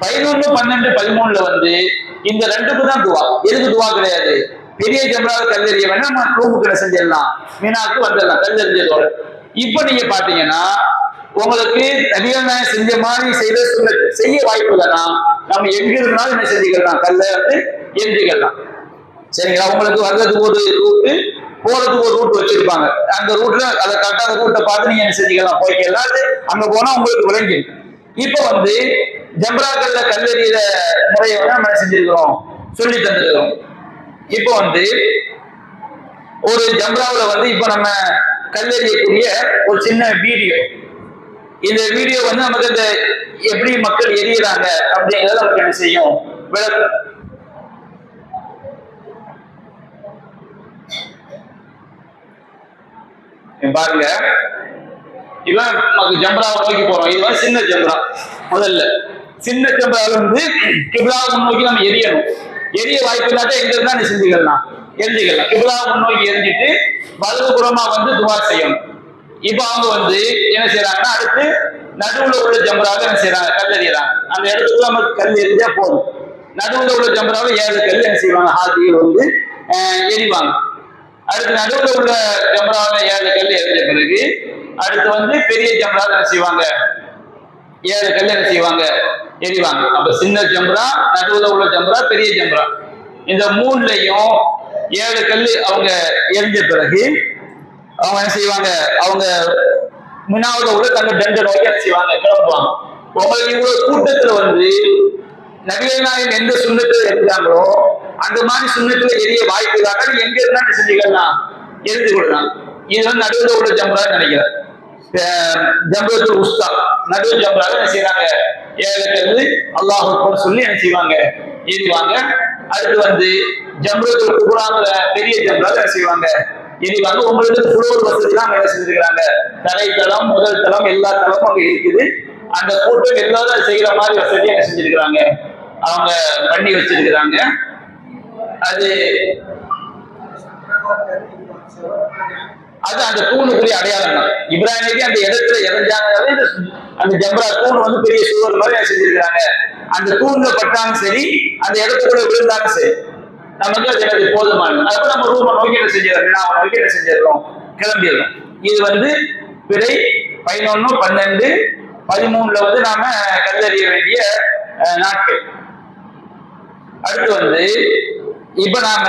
Speaker 1: 11, 12, 13ல வந்து இந்த 2க்கு தான் துவா. எதுக்கு துவா கிடையாது, பெரிய ஜம்ராவில் கல் எறிய வேணா நம்ம ரூமுக்கு செஞ்சிடலாம், மீனாக்கு வந்துடலாம் கல் எறிஞ்சதோட. இப்ப நீங்க பாத்தீங்கன்னா உங்களுக்கு நபிகள் செஞ்ச மாதிரி செய்ய வாய்ப்பு இல்லைன்னா நம்ம எங்க இருந்தாலும் என்ன செஞ்சுக்கலாம், கல்ல வந்து எரிஞ்சுக்கலாம். சரிங்களா? உங்களுக்கு வர்றதுக்கு ஒரு ரூட்டு, போறதுக்கு ஒரு ரூட் வச்சிருப்பாங்க. அந்த ரூட்ல அதை கரெக்டா அந்த ரூட்டை பார்த்து நீங்க என்ன செஞ்சுக்கலாம், போய்க்கலாம். அங்க போனா உங்களுக்கு விளங்கி. இப்ப வந்து ஜம்ராக்கள்ல கல்லெறியிற முறையை வந்து நம்ம செஞ்சிருக்கிறோம், சொல்லி தந்துருக்கிறோம். இப்போ வந்து ஒரு ஜம்ராவில் வந்து இப்ப நம்ம கல்லெறியக்கூடிய ஒரு சின்ன வீடியோ, இந்த வீடியோ வந்து நமக்கு இந்த எப்படி மக்கள் எரியுறாங்க அப்படிங்கிறத நமக்கு என்ன செய்யும், விளக்கும். பாருங்க, இவன் நமக்கு ஜம்ராவை நோக்கி போறோம். இது வந்து சின்ன ஜம்ரா. முதல்ல சின்ன ஜம்ராவில் வந்து கிப்லாவை முன்னோக்கி நம்ம எரியணும். எரிய வாய்ப்பு இல்லாத எங்க இருந்தா நீ செஞ்சுக்கலாம், எரிஞ்சுக்கலாம். கிப்லாவை முன்னோக்கி எரிஞ்சிட்டு வலதுபுறமா வந்து துவா செய்யணும். இப்ப அவங்க வந்து என்ன செய்யறாங்கன்னா, அடுத்து நடுவுல உள்ள ஜம்ராவை என்ன செய்யறாங்க, கல் எறியறாங்க. அந்த இடத்துக்குள்ள நமக்கு கல் எரிஞ்சா போதும். நடுவுல உள்ள ஜம்ராவை 7 கல் என்ன செய்வாங்க, ஹாஜிகள் வந்து எரிவாங்க. அடுத்து நடுவுல உள்ள ஜம்ராவை 7 கல் எரிஞ்ச பிறகு அடுத்து வந்து பெரிய ஜம்ராவை என்ன செய்வாங்க, 7 கல் என்ன செய்வாங்க, எரிவாங்க. அப்ப சின்ன ஜம்ரா, நடுவுல உள்ள ஜம்ரா, பெரிய ஜம்ரா, இந்த 3லையும் 7 கல் அவங்க எரிஞ்ச பிறகு அவங்க என்ன செய்வாங்க, அவங்க மினாவுல உள்ள தங்க டெண்ட நோக்கி என்ன செய்வாங்க, கிளம்புவாங்க. உங்களுக்கு இவ்வளவு கூட்டத்துல வந்து நபிகள் நாயகம் எந்த சுண்ணத்துல இருந்தாங்களோ அந்த மாதிரி சுண்ணத்துல எரிய வாய்ப்பு இல்லாத எங்க இருந்தாலும் செஞ்சுக்கலாம், எரிஞ்சு கொள்ளலாம். இது வந்து நடுவில் உள்ள ஜம்ரா நினைக்கிறேன், ஜம்ரத்துல் உஸ்தா, நடுவு ஜம்ராவை என்ன செய்யறாங்க, 7 கல் அல்லாஹ் அக்பர் சொல்லி என்ன செய்வாங்க, எரிவாங்க. அடுத்து வந்து ஜம்ரத்துல் குப்ராங்கிற பெரிய ஜம்ராவை என்ன செய்வாங்க, எரிவாங்க. உங்களுக்கு புலோர் வசதி தான் என்ன செஞ்சிருக்கிறாங்க, தரைத்தளம், முதல் தளம், எல்லா தளமும் அங்க இருக்குது. அந்த கூட்டம் எல்லாரும் செய்யற மாதிரி வசதி என்ன செஞ்சிருக்கிறாங்க, அவங்க பண்ணி வச்சிருக்கிறாங்க. அது அந்த தூணுக்குரிய அடையாளம் தான். இப்ராஹிம் நபி அந்த இடத்துல இறஞ்சாங்க, அந்த ஜம்ரா தூண் வந்து பெரிய சுவர் மாதிரி செஞ்சிருக்கிறாங்க. அந்த தூண்ல பட்டாலும் சரி, அந்த இடத்துக்குள்ள விழுந்தாலும் சரி, நமக்கு அது எனக்கு போதுமானது. அப்ப நம்ம ரூமை நோக்கி என்ன செஞ்சிடறோம், அவன் நோக்கி என்ன செஞ்சிடறோம், கிளம்பிடுறோம். இது வந்து பிறை 11, 12, 13ல வந்து நாம கல்லறிய வேண்டிய நாட்கள். அடுத்து வந்து இப்ப நாம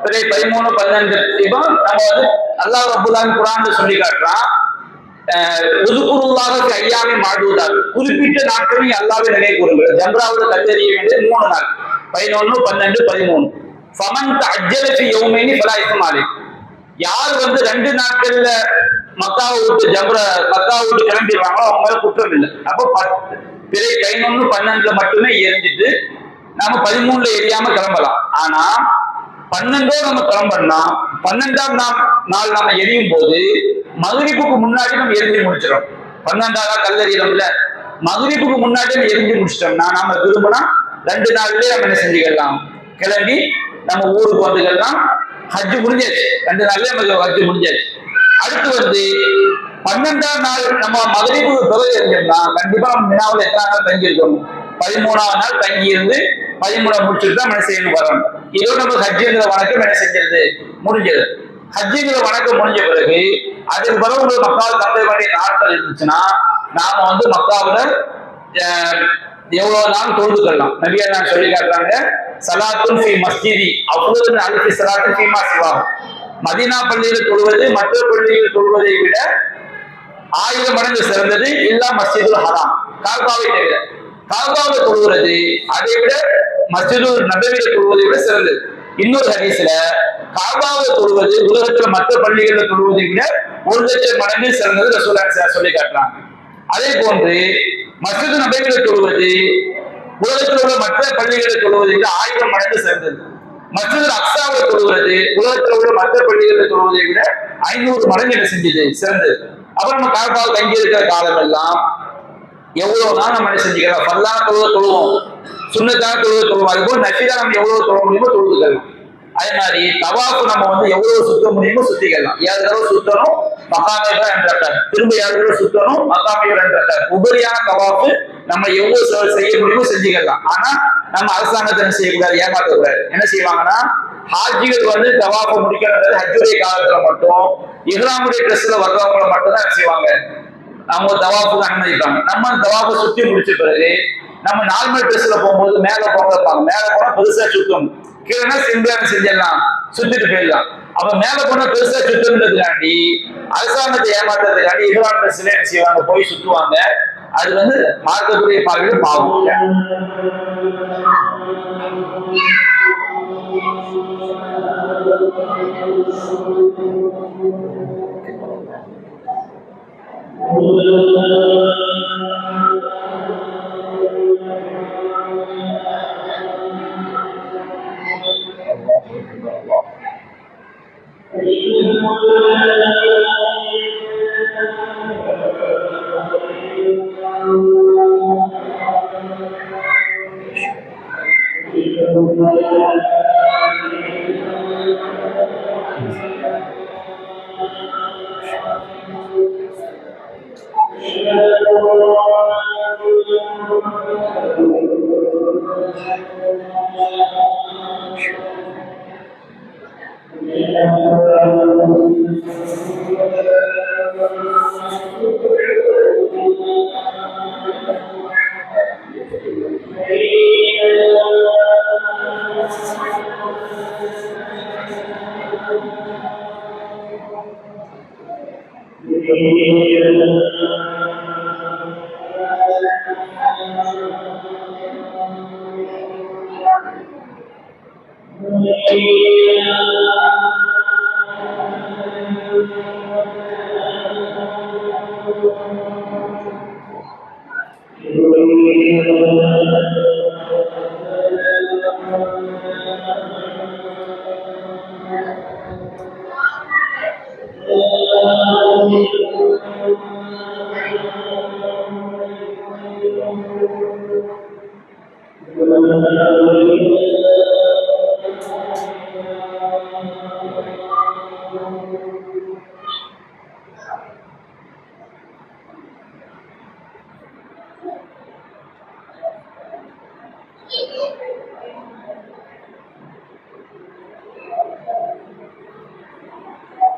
Speaker 1: பிறை 13, 12 இப்போ நம்ம வந்து அல்லாஹ் ரப்பல் ஆலமீன் குர்ஆன்ல சொல்லி காட்டுறான், உதுகுருல்லாஹ ஃபி அய்யாமின் மஅதூதாத், குறிப்பிட்ட நாட்களில் அல்லாஹ்வை நினைவு கூறுங்கள். ஜம்ராவுல கல்லெறிய வேண்டிய 3 நாள், 11, 12, 13. ஃபமன் தஅஜ்ஜல ஃபி யௌமைனி ஃபலா இஸ்ம அலைஹி, யார் வந்து 2 நாட்கள்ல மக்காவை விட்டு கிளம்பிடுவாங்களோ அவங்க மேல குற்றம் இல்லை. அப்போ பிறை 11, 12ல மட்டுமே எரிஞ்சிட்டு நாம 13ல எரியாம கிளம்பலாம். ஆனா 12 நம்ம கிளம்புனா 12ஆம் நாள் நாம எரியும் போது மகரிப்புக்கு முன்னாடி நம்ம எரிஞ்சு முடிச்சிடும். 12ஆவது கல்லெறியல மகரிப்புக்கு முன்னாடி எரிஞ்சு முடிச்சிட்டோம்னா நாம விரும்பினா 2 நாள்லயே நம்ம என்ன செஞ்சுக்கலாம், கிளம்பி நம்ம ஊருக்கு வந்துக்கலாம். ஹஜ்ஜு முடிஞ்சாச்சு, 2 நாள்லயே நமக்கு ஹஜ்ஜு முடிஞ்சாச்சு. அடுத்து வந்து 12ஆம் நாள் நம்ம மகரிபுக்கு பிறகு இருந்தோம்னா கண்டிப்பா நம்ம மினாவில் எத்தனை நாள் தங்கி இருக்கணும்? 13ஆவது நாள் தங்கி இருந்து 13 முடிச்சுட்டு தான் என்ன செய்யணும் வரணும். இதோட நம்ம ஹஜ்ஜுங்கிற வணக்கம் என்ன செஞ்சது முடிஞ்சது. ஹஜ்ஜுங்கிற வணக்கம் முடிஞ்ச பிறகு அதுக்கு பிறகு உங்களுக்கு மக்காவில் தங்க வேண்டிய நாட்கள் இருந்துச்சுன்னா நாம வந்து மக்காவில எவ்வளவு நாள் தொழுதுக்கலாம். நபியா நான் சொல்லி காட்டுறாங்க, சலாத்துல் ஃபி மஸ்ஜிதி அஃதலு மின் அல்ஃபி ஸலாத்தின் ஃபீமா சிவா. மதீனா பள்ளியில் தொழுவது மற்ற பள்ளியில் தொழுவதை விட 1000 மடங்கு சிறந்தது. இல்லா மஸ்ஜிதுல் ஹராம், காபாவை தவிர. காபாவை தொழுவது அதை விட மஸ்ஜிதுல் நபவியில தொழுவதை விட சிறந்தது. இன்னொரு ஹதீஸ்ல காபாவை தொழுவது உலகத்துல மற்ற பள்ளிகளில் தொழுவதை விட 1,00,000 மடங்கு சிறந்தது ரசூலுல்லாஹி சொல்லி காட்டுறாங்க. அதே போன்று மஸ்ஜிது நபவியில தொழுவது உலகத்தில் உள்ள மற்ற பள்ளிகளில் தொழுவதை விட 1000 மடங்கு சிறந்தது. மஸ்ஜிது அக்ஸாவை தொழுவது உலகத்தில் உள்ள மற்ற பள்ளிகளில் தொழுவதை விட 500 மடங்கு என்ன செஞ்சது சிறந்தது. அப்ப நம்ம காபாவில் தங்கி இருக்கிற காலம் எல்லாம் எவ்வளவு தான் நம்ம என்ன செஞ்சுக்கலாம்? ஃபர்லான தொழுவோம், சுன்னத்தான தொழுவோம். அது போல நஃபிலா நம்ம எவ்வளவு தொழ முடியுமோ தொழுதுக்கலாம். அதே மாதிரி தவாஃப் நம்ம வந்து எவ்வளவு சுத்த முடியுமோ சுத்திக்கலாம். 7 தடவை சுத்தணும், மகாமே தான் என்றார். திரும்ப 7 தடவை சுத்தணும், மகாமே என்றார். உபரியான தவாஃப் நம்ம எவ்வளவு செய்ய முடியுமோ செஞ்சுக்கலாம். ஆனா நம்ம அரசாங்கத்தை என்ன செய்யக்கூடாது? ஏமாற்றக்கூடாது. என்ன செய்வாங்கன்னா ஹாஜிகள் வந்து தவாஃபை முடிக்கிறது ஹஜ்ஜுடைய காலத்துல மட்டும் இஹ்ராமுடைய ட்ரெஸ்ல வர்றவங்களை மட்டும் தான் என்ன செய்வாங்க? அவங்க தவாஃபுக்கு அனுமதிப்பாங்க. நம்ம தவாஃபை சுத்தி முடிச்ச பிறகு நம்ம நார்மல் ட்ரெஸ்ல போகும்போது மேல போங்க, மேல போனா பெருசா சுத்தணும், கீழே சிம்பிளான செஞ்சிடலாம், சுத்திட்டு போயிடலாம். அப்ப மேல போனா பெருசா சுத்தணுன்றதுக்காண்டி அரசாங்கத்தை ஏமாத்துறதுக்காண்டி இஹ்ராம் ட்ரெஸ்ல என்ன செய்வாங்க? போய் சுத்துவாங்க. அது வந்து மார்க்கத்துடைய பார்வையில் பாவம்.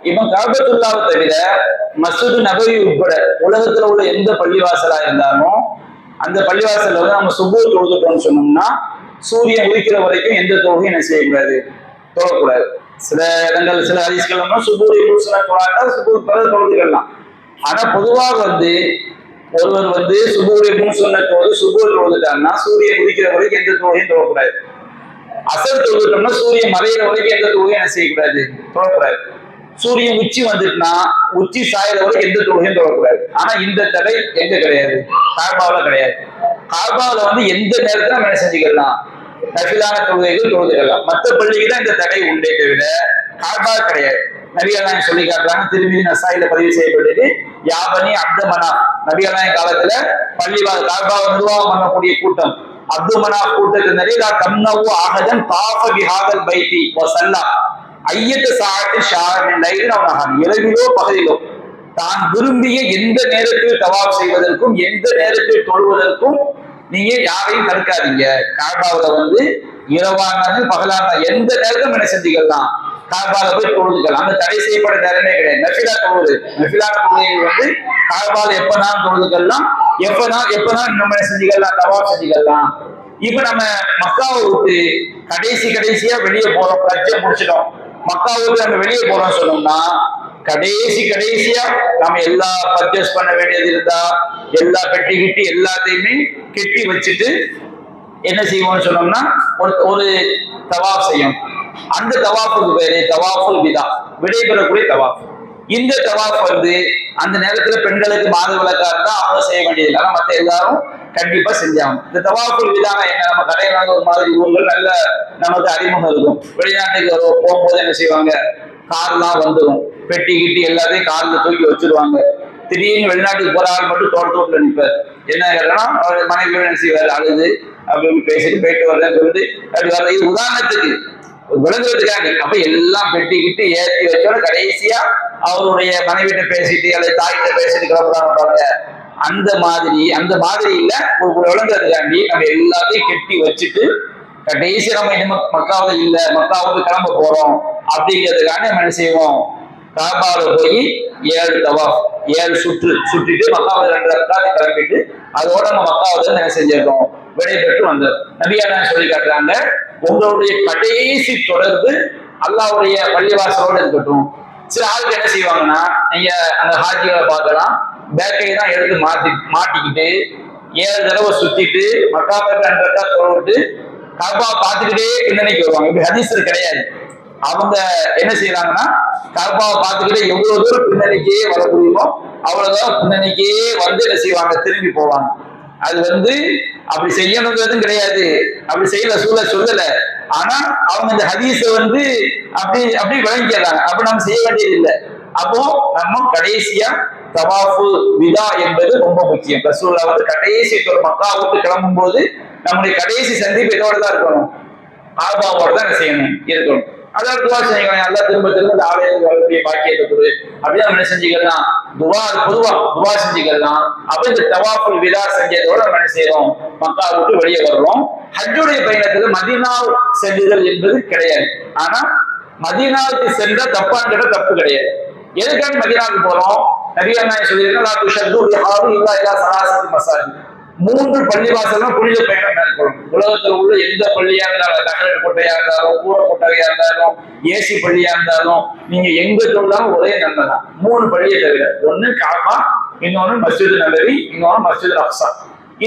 Speaker 1: இப்ப காபத்துல்லாவை தவிர மஸ்ஜிது நபவி உட்பட உலகத்துல உள்ள எந்த பள்ளிவாசலா இருந்தாலும் அந்த பள்ளிவாசல்ல வந்து நம்ம சுபூர் தொழுதுட்டோம்னு சொன்னோம்னா சூரியன் உதிக்கிற வரைக்கும் எந்த தொழுகையும் என்ன செய்யக்கூடாது? தொழக்கூடாது. சில இடங்கள் சில ஹதீஸ்கள் சுபூர் தொழாட்டா சுபூர் பிறகு தொழுதுக்கலாம். ஆனா பொதுவாக வந்து ஒருவர் வந்து சுபூர் சொன்னதோடு சுபூர் தொழுதுட்டாங்கன்னா சூரியன் உதிக்கிற வரைக்கும் எந்த தொழுகையும் தொழக்கூடாது. அசர் தொழுதுட்டோம்னா சூரியன் மறைகிற வரைக்கும் எந்த தொழுகையும் என்ன செய்யக்கூடாது? தொழக்கூடாது. சூரியன் உச்சி வந்துட்டுனா உச்சி சாயிற வரைக்கும் எந்த தொழுகையும் தொழக்கூடாது. ஆனா இந்த தடை எங்க கிடையாது? காபாவில கிடையாது. காபாவில வந்து எந்த நேரத்துல நம்ம என்ன செஞ்சுக்கலாம்? நஃபிலான தொழுகைகள் தொழுதுக்கலாம். மற்ற பள்ளிக்கு தான் இந்த தடை உண்டே தவிர காபா கிடையாது. நபிகள்லாம் சொல்லி காட்டுறாங்க, திருமதி நசாயில பதிவு செய்யப்பட்டது, யாபனி அப்து மனாஃப். நபிகள்லாம் காலத்துல பள்ளிவாசல் காபாவை நிர்வாகம் பண்ணக்கூடிய கூட்டம் அப்து மனாஃப் கூட்டத்தினரே தம்னவு ஆஹதன் தாஃப பிஹாதல் பைத்தி வஸல்லா. ஐயத்த சாட்டு ஷாரின் இரவிலோ பகலிலோ தான் விரும்பிய எந்த நேரத்தில் தவாப் செய்வதற்கும் எந்த நேரத்தில் தொழுவதற்கும் நீங்க யாரையும் தடுக்காதீங்க. காபாவில வந்து இரவானது பகலான எந்த நேரத்தும் என்ன செஞ்சுக்கலாம், காபால போய் தொழுதுக்கலாம். அந்த தடை செய்யப்பட்ட நேரமே கிடையாது. நஃபிலா தொழுது, நஃபிலான தொழுகைகள் வந்து காபால எப்பனாலும் தொழுதுக்கலாம், எப்பனாலும் நம்ம என்ன செஞ்சுக்கலாம், தவாப் செஞ்சுக்கலாம். இப்ப நம்ம மக்காவை விட்டு கடைசியா வெளியே போறோம், ஹஜ்ஜை முடிச்சிட்டோம், மக்காவை விட்டு நம்ம வெளியே போறோம் சொன்னோம்னா கடைசியா நம்ம எல்லா பர்ச்சேஸ் பண்ண வேண்டியது இருந்தா எல்லா பெட்டி கிட்டி எல்லாத்தையுமே கெட்டி வச்சுட்டு என்ன செய்வோம்னு சொன்னோம்னா ஒரு தவாப் செய்யும். அந்த தவாஃபுக்கு பேரு தவாஃபுல் விதா, விடைபெறக்கூடிய தவாஃப். இந்த தவாஃப் வந்து அந்த நேரத்துல பெண்களுக்கு மாதவிலக்கா இருந்தா அவங்க செய்ய வேண்டியது இல்லை, மற்ற எல்லாரும் கண்டிப்பா செஞ்சாங்க. இந்த தவாஃபுல் விதான என்ன, நம்ம கடையிலாங்க ஒரு மாதிரி ஊர்கள் நல்ல நமக்கு அறிமுகம் இருக்கும். வெளிநாட்டுக்கு போகும்போது என்ன செய்வாங்க, கார்லாம் வந்துடும், பெட்டி கிட்டி எல்லாத்தையும் கார்ல தூக்கி வச்சிருவாங்க. திடீர்னு வெளிநாட்டுக்கு போற ஆள் மட்டும் தோட்டத்துல நிற்பார். என்ன கேட்டா அவர் மனைவி என்ன செய்வார், அழுது அப்படின்னு பேசிட்டு போயிட்டு வரேன்னு சொல்லிட்டு அப்படி வர்ற. இது உதாரணத்துக்கு விளங்குறதுக்காக. அப்ப எல்லாம் பெட்டி கிட்டி ஏற்றி வச்சோட கடைசியா அவருடைய மனைவிட்ட பேசிட்டு அல்லது தாய்கிட்ட பேசிட்டு கிளம்புறாங்க. அந்த மாதிரி இல்ல, ஒரு விளங்குறதுக்காண்டி நம்ம எல்லாத்தையும் கெட்டி வச்சுட்டு கடைசி நம்ம இன்னும் மக்காவது இல்ல, மக்காவுக்கு கிளம்ப போறோம் அப்படிங்கிறதுக்காண்டி நம்ம என்ன செய்வோம், காபால போய் 7 தவாஃப் 7 சுற்றிட்டு மக்காவை 2 ரக்காத் கிளம்பிட்டு அதோட நம்ம மக்காவது என்ன செஞ்சிருக்கோம், விடைபெற்று வந்தோம். நபியா சொல்லி காட்டுறாங்க, உங்களுடைய கடைசி தொடர்பு அல்லாஹ்வுடைய பள்ளிவாசலோடு இருக்கட்டும். சில ஆளுக்கு என்ன செய்வாங்கன்னா, நீங்க அந்த ஹாஜிகளை பார்க்கலாம், பேக்கை தான் எடுத்து மாட்டிக்கிட்டு 7 தடவை சுத்திட்டு மக்காவை 2 ரக்காத் தொழுவிட்டு காபா பார்த்துக்கிட்டே பின்னணிக்கு வருவாங்க. இப்படி ஹதீஸ் கிடையாது. அவங்க என்ன செய்யறாங்கன்னா, காபாவை பார்த்துக்கிட்டே எவ்வளவு தூரம் பின்னணிக்கே வர முடியுமோ அவ்வளவுதான் பின்னணிக்கே வந்து என்ன செய்வாங்க, திரும்பி போவாங்க. அது வந்து அப்படி செய்யணுங்கிறதும் கிடையாது, அப்படி செய்யல சொல்லல. ஆனா அவங்க இந்த ஹதீஸ வந்து அப்படி விளங்கிக்கிறாங்க. அப்ப நம்ம செய்ய வேண்டியது இல்லை. அப்போ நம்ம கடைசியா தவாஃபு விதா என்பது ரொம்ப முக்கியம். ரசூலுல்லாஹ் வந்து கடைசி மக்கா விட்டு கிளம்பும் போது நம்முடைய கடைசி சந்திப்பு இதோட தான் இருக்கணும், காபாவோட தான் செய்யணும் இருக்கணும். அதாவது துவா செஞ்சுக்கலாம், எல்லாம் திரும்ப இந்த ஆலயத்துக்கு வரக்கூடிய பாக்கியத்தை கொடு அப்படியே நம்ம என்ன செஞ்சுக்கலாம், பொதுவா துவா செஞ்சுக்கலாம். அப்ப இந்த தவாஃபுல் விதா செஞ்சதோட நம்ம என்ன செய்யறோம், மக்கா விட்டு வெளியே வர்றோம். ஹஜ்ஜுடைய பயணத்துல மதீனா செல்லுதல் என்பது கிடையாது. ஆனா மதீனாவுக்கு சென்ற தப்பான்னு கேட்ட தப்பு கிடையாது. எதுக்காக மதீனாவுக்கு போறோம், நபியா நாயகம் சொல்லியிருக்கேன், 3 பள்ளிவாசலும் புனித பயணம் மேற்கொள்ளும். உலகத்தில் உள்ள எந்த பள்ளியா இருந்தாலும், தகவல் கோட்டையா இருந்தாலும், கூரை கொட்டகையா இருந்தாலும், ஏசி பள்ளியா இருந்தாலும், நீங்க எங்க சொன்னாலும் ஒரே நன்மை தான். 3 பள்ளியை தவிர, ஒண்ணு காபா, இன்னொன்னு மஸ்ஜித் நபவி, இன்னொன்னு மஸ்ஜித் அக்ஸா.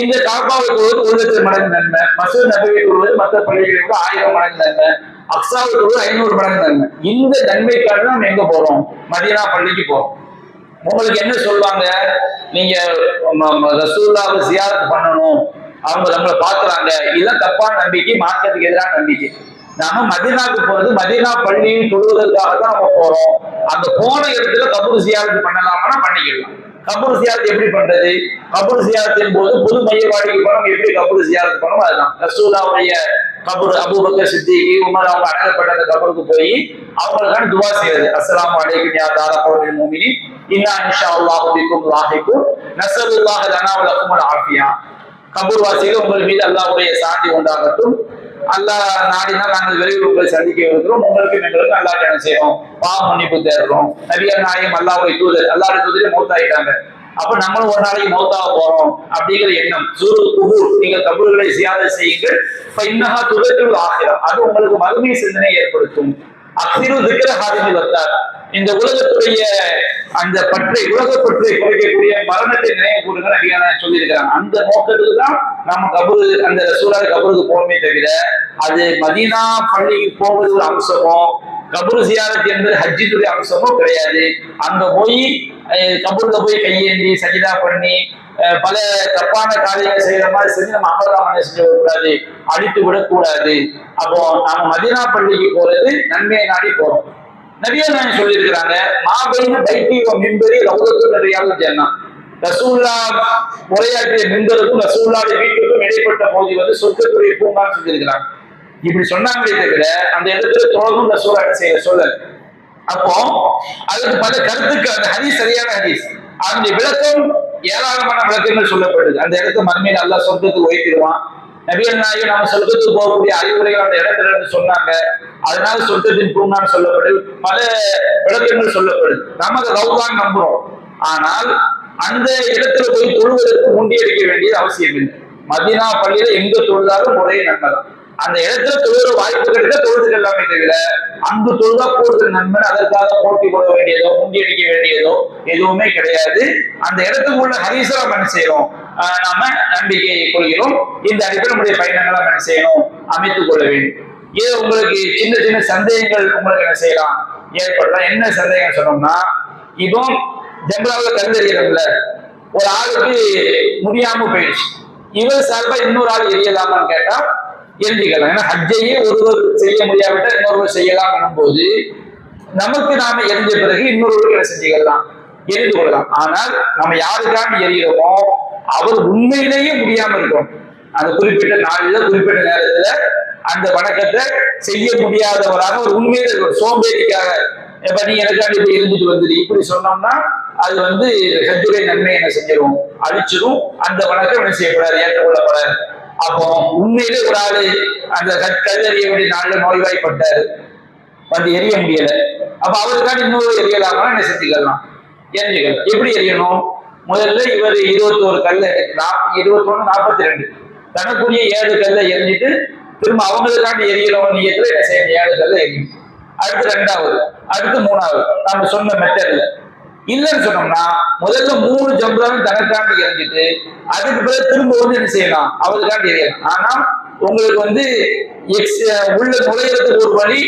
Speaker 1: இந்த காபாவை தொழுவது 1,00,000 மடங்கு நன்மை, மஸ்ஜித் நபவி தொழுவது மற்ற பள்ளிகளை விட 1000 மடங்கு நன்மை, அக்ஸாவை தொழுவது 500 மடங்கு நன்மை. இந்த நன்மைக்காக நம்ம எங்க போறோம், மதீனா பள்ளிக்கு போறோம். உங்களுக்கு என்ன சொல்லுவாங்க, நீங்க ரசூலுல்லாஹ்வை ஜியாரத் பண்ணணும், அவங்க நம்மளை பாக்குறாங்க, இதெல்லாம் தப்பான நம்பிக்கை, மார்க்கத்துக்கு எதிரான நம்பிக்கை. நாம மதீனாவுக்கு போறது மதீனா பள்ளியில் தொழுவதற்காக தான் நம்ம போறோம். அந்த போன இடத்துல கபூர் ஜியாரத் பண்ணலாம்னா பண்ணிக்கலாம். கபூர் ஜியாரத் எப்படி பண்றது, கபூர் ஜியாரத்தின் போது புது மையவாடிக்கு போனோம், எப்படி கபூர் ஜியாரத் பண்ணணும், அதுதான் ரசூலுல்லாஹ்வுடைய கபூர், அபூபக்கர் சித்திக், உமர் அவங்க அடங்கப்பட்ட அந்த கபருக்கு போய் அவங்களுக்கான துவா செய்யறது. அஸ்ஸலாமு அலைக்கும் யா தார கௌமில் முஃமினீன் இன்னா இன்ஷா அல்லாஹு பிக்கும் லாஹிகூன் நஸலுல்லாஹ லனா வ லகுமுல் ஆஃபியா. கபூர் வாசிகள் உங்கள் மீது அல்லாஹ்வுடைய சாந்தி உண்டாகட்டும், அல்லாஹ் நாடினால் நாங்கள் விரைவில் உங்களை சந்திக்க இருக்கிறோம், உங்களுக்கு எங்களுக்கு அல்லாஹ் என்ன செய்யறோம், பாவ மன்னிப்பு தேடுறோம். நபியா நாயகம் அல்லாஹ்வுடைய தூதர், அல்லாஹ்வுடைய தூதரே மௌத்தாயிட்டாங்க. அப்ப நம்மளும் ஒரு நாளைக்கு மௌத்தாக போறோம் அப்படிங்கிற எண்ணம், சூருல் குபூர், நீங்க கபூர்களை ஜியாரத் செய்யுங்கள், இன்னஹா துதக்கிருல் ஆகிரா, அது உங்களுக்கு மறுமை சிந்தனை ஏற்படுத்தும். அக்ஸிரு திக்ர ஹாதிமில் வந்தார், இந்த உலகத்துடைய அந்த பற்றை, உலக பற்றை குறைக்கக்கூடிய மரணத்தை நினைவு கூறுங்க நபியா சொல்லியிருக்கிறாங்க. அந்த நோக்கத்துக்கு தான் நம்ம கபூர், அந்த ரசூலுல்லாஹ் கபூருக்கு போகணுமே தவிர அது மதீனா பள்ளிக்கு போவது ஒரு அம்சமோ, கபூர் ஜியாரத் என்பது ஹஜ்ஜினுடைய அம்சமோ கிடையாது. அங்க போய் கபூர்ல போய் கையேந்தி சஜிதா பண்ணி பல தப்பான காரியங்கள் செய்யற மாதிரி செஞ்சு நம்ம அமர்தாமனை செஞ்சு விடக்கூடாது, அழித்து விடக்கூடாது. அப்போ நாம மதீனா பள்ளிக்கு போறது நன்மையை நாடி போறோம். நபியா நாயகம் சொல்லி இருக்கிறாங்க, மாபைன பைத்தி மின்பரி ரவுதத்து நபியாவும் ஜன்னா, ரசூலுல்லாஹ் உரையாற்றிய மின்பருக்கும் ரசூலுல்லாஹ்வுடைய வீட்டுக்கும் இடைப்பட்ட பகுதி வந்து சொர்க்கத்துடைய பூங்கான்னு சொல்லியிருக்கிறாங்க. இப்படி சொன்னாங்களே தவிர அந்த இடத்துல தொழணும் ரசூலா செய்ய சொல்ல. அப்போ அதுக்கு பல கருத்துக்கு அந்த ஹதீஸ் சரியான ஹதீஸ். அதனுடைய விளக்கம் ஏராளமான விளக்கங்கள் சொல்லப்படுது. அந்த இடத்த மறுமையில் அல்லாஹ் சொர்க்கத்துக்கு வைத்திடுவான். நபிகள் நாயகம் நம்ம சொர்க்கத்துக்கு போகக்கூடிய அறிவுரைகள் அந்த இடத்துல இருந்து சொன்னாங்க. அதனால சொர்க்கத்தின் பூங்கான்னு சொல்லப்படுது. பல விளக்கங்கள் சொல்லப்படுது. நம்ம அதை ரவுதான் நம்புறோம். ஆனால் அந்த இடத்துல போய் தொழுவதற்கு முண்டியடிக்க வேண்டியது அவசியம் இல்லை. மதீனா பள்ளியில எங்க தொழுதாலும் ஒரே நன்மை தான். அந்த இடத்துல தொழுகிற வாய்ப்பு கிடைக்க தொழுதுகள் எல்லாமே தவிர அங்கு தொழுதா கூடுதல் நன்மை, அதற்காக போட்டி போட வேண்டியதோ முண்டியடிக்க வேண்டியதோ எதுவுமே கிடையாது. அந்த இடத்துக்கு உள்ள ஹதீஸை நம்ம என்ன செய்யறோம், நாம நம்பிக்கையை கொள்கிறோம். இந்த அடிப்படை நம்முடைய பயணங்களை என்ன செய்யணும், அமைத்துக் கொள்ள வேண்டும். இது உங்களுக்கு சின்ன சின்ன சந்தேகங்கள் உங்களுக்கு என்ன செய்யலாம் ஏற்படலாம். என்ன சந்தேகம் சொன்னோம்னா, இப்போ ஜம்ராவில் கருந்தறியறதுல ஒரு ஆளுக்கு முடியாம போயிடுச்சு, இவர் சார்பா இன்னொரு ஆள் எரியலாமான்னு கேட்டா எரிஞ்சுக்கலாம். ஏன்னா ஹஜ்ஜையே ஒருவர் செய்ய முடியாவிட்டா இன்னொருவர் செய்யலாம் போது நமக்கு நாம எரிஞ்ச பிறகு இன்னொருவருக்கு என்ன செஞ்சுக்கலாம், எரிந்து கொள்ளலாம். ஆனால் நம்ம யாருக்காண்டி எரிகிறோமோ அவர் உண்மையிலேயே முடியாம இருக்கும். அந்த குறிப்பிட்ட நாளில் குறிப்பிட்ட நேரத்துல அந்த வணக்கத்தை செய்ய முடியாதவராக ஒரு உண்மையில இருக்கும். சோம்பேறிக்காக எப்ப நீ எனக்காண்டி இப்படி இருந்துட்டு வந்துடு இப்படி சொன்னோம்னா அது ஹஜ்ஜுடைய நன்மை என்ன செஞ்சிடும், அழிச்சிடும். அந்த வணக்கம் என்ன செய்யக்கூடாது, ஏற்றுக்கொள்ளப்படாது. அப்போ உண்மையிலே ஒரு ஆளு அந்த கல்லறிய வேண்டிய நாள்ல நோய்வாய்ப்பட்டாரு, எரிய முடியல. அப்ப அவருக்காண்டி இன்னொரு எரியலாமா என்ன செஞ்சுக்கலாம், எரிஞ்சுக்கலாம். எப்படி எரியணும், முதல்ல இவர் 21 கல்ல 21 42 தனக்குரிய 7 கல்ல எரிஞ்சிட்டு திரும்ப அவங்களுக்காண்டி எரியணும் நீயத்துல என்ன செய்யணும், 7 கல்ல எரியும். அடுத்து 2வது, அடுத்து 3வது நம்ம சொன்ன மெத்தட்ல. இல்லைன்னு சொன்னோம்னா முதல்ல 3 ஜம்ராவும் தனக்காண்டி எரிஞ்சிட்டு அதுக்கு பிறகு திரும்ப என்ன செய்யலாம், அவருக்காண்டி எரியலாம். ஆனா உங்களுக்கு உள்ள நுழையிறதுக்கு ஒரு வழி,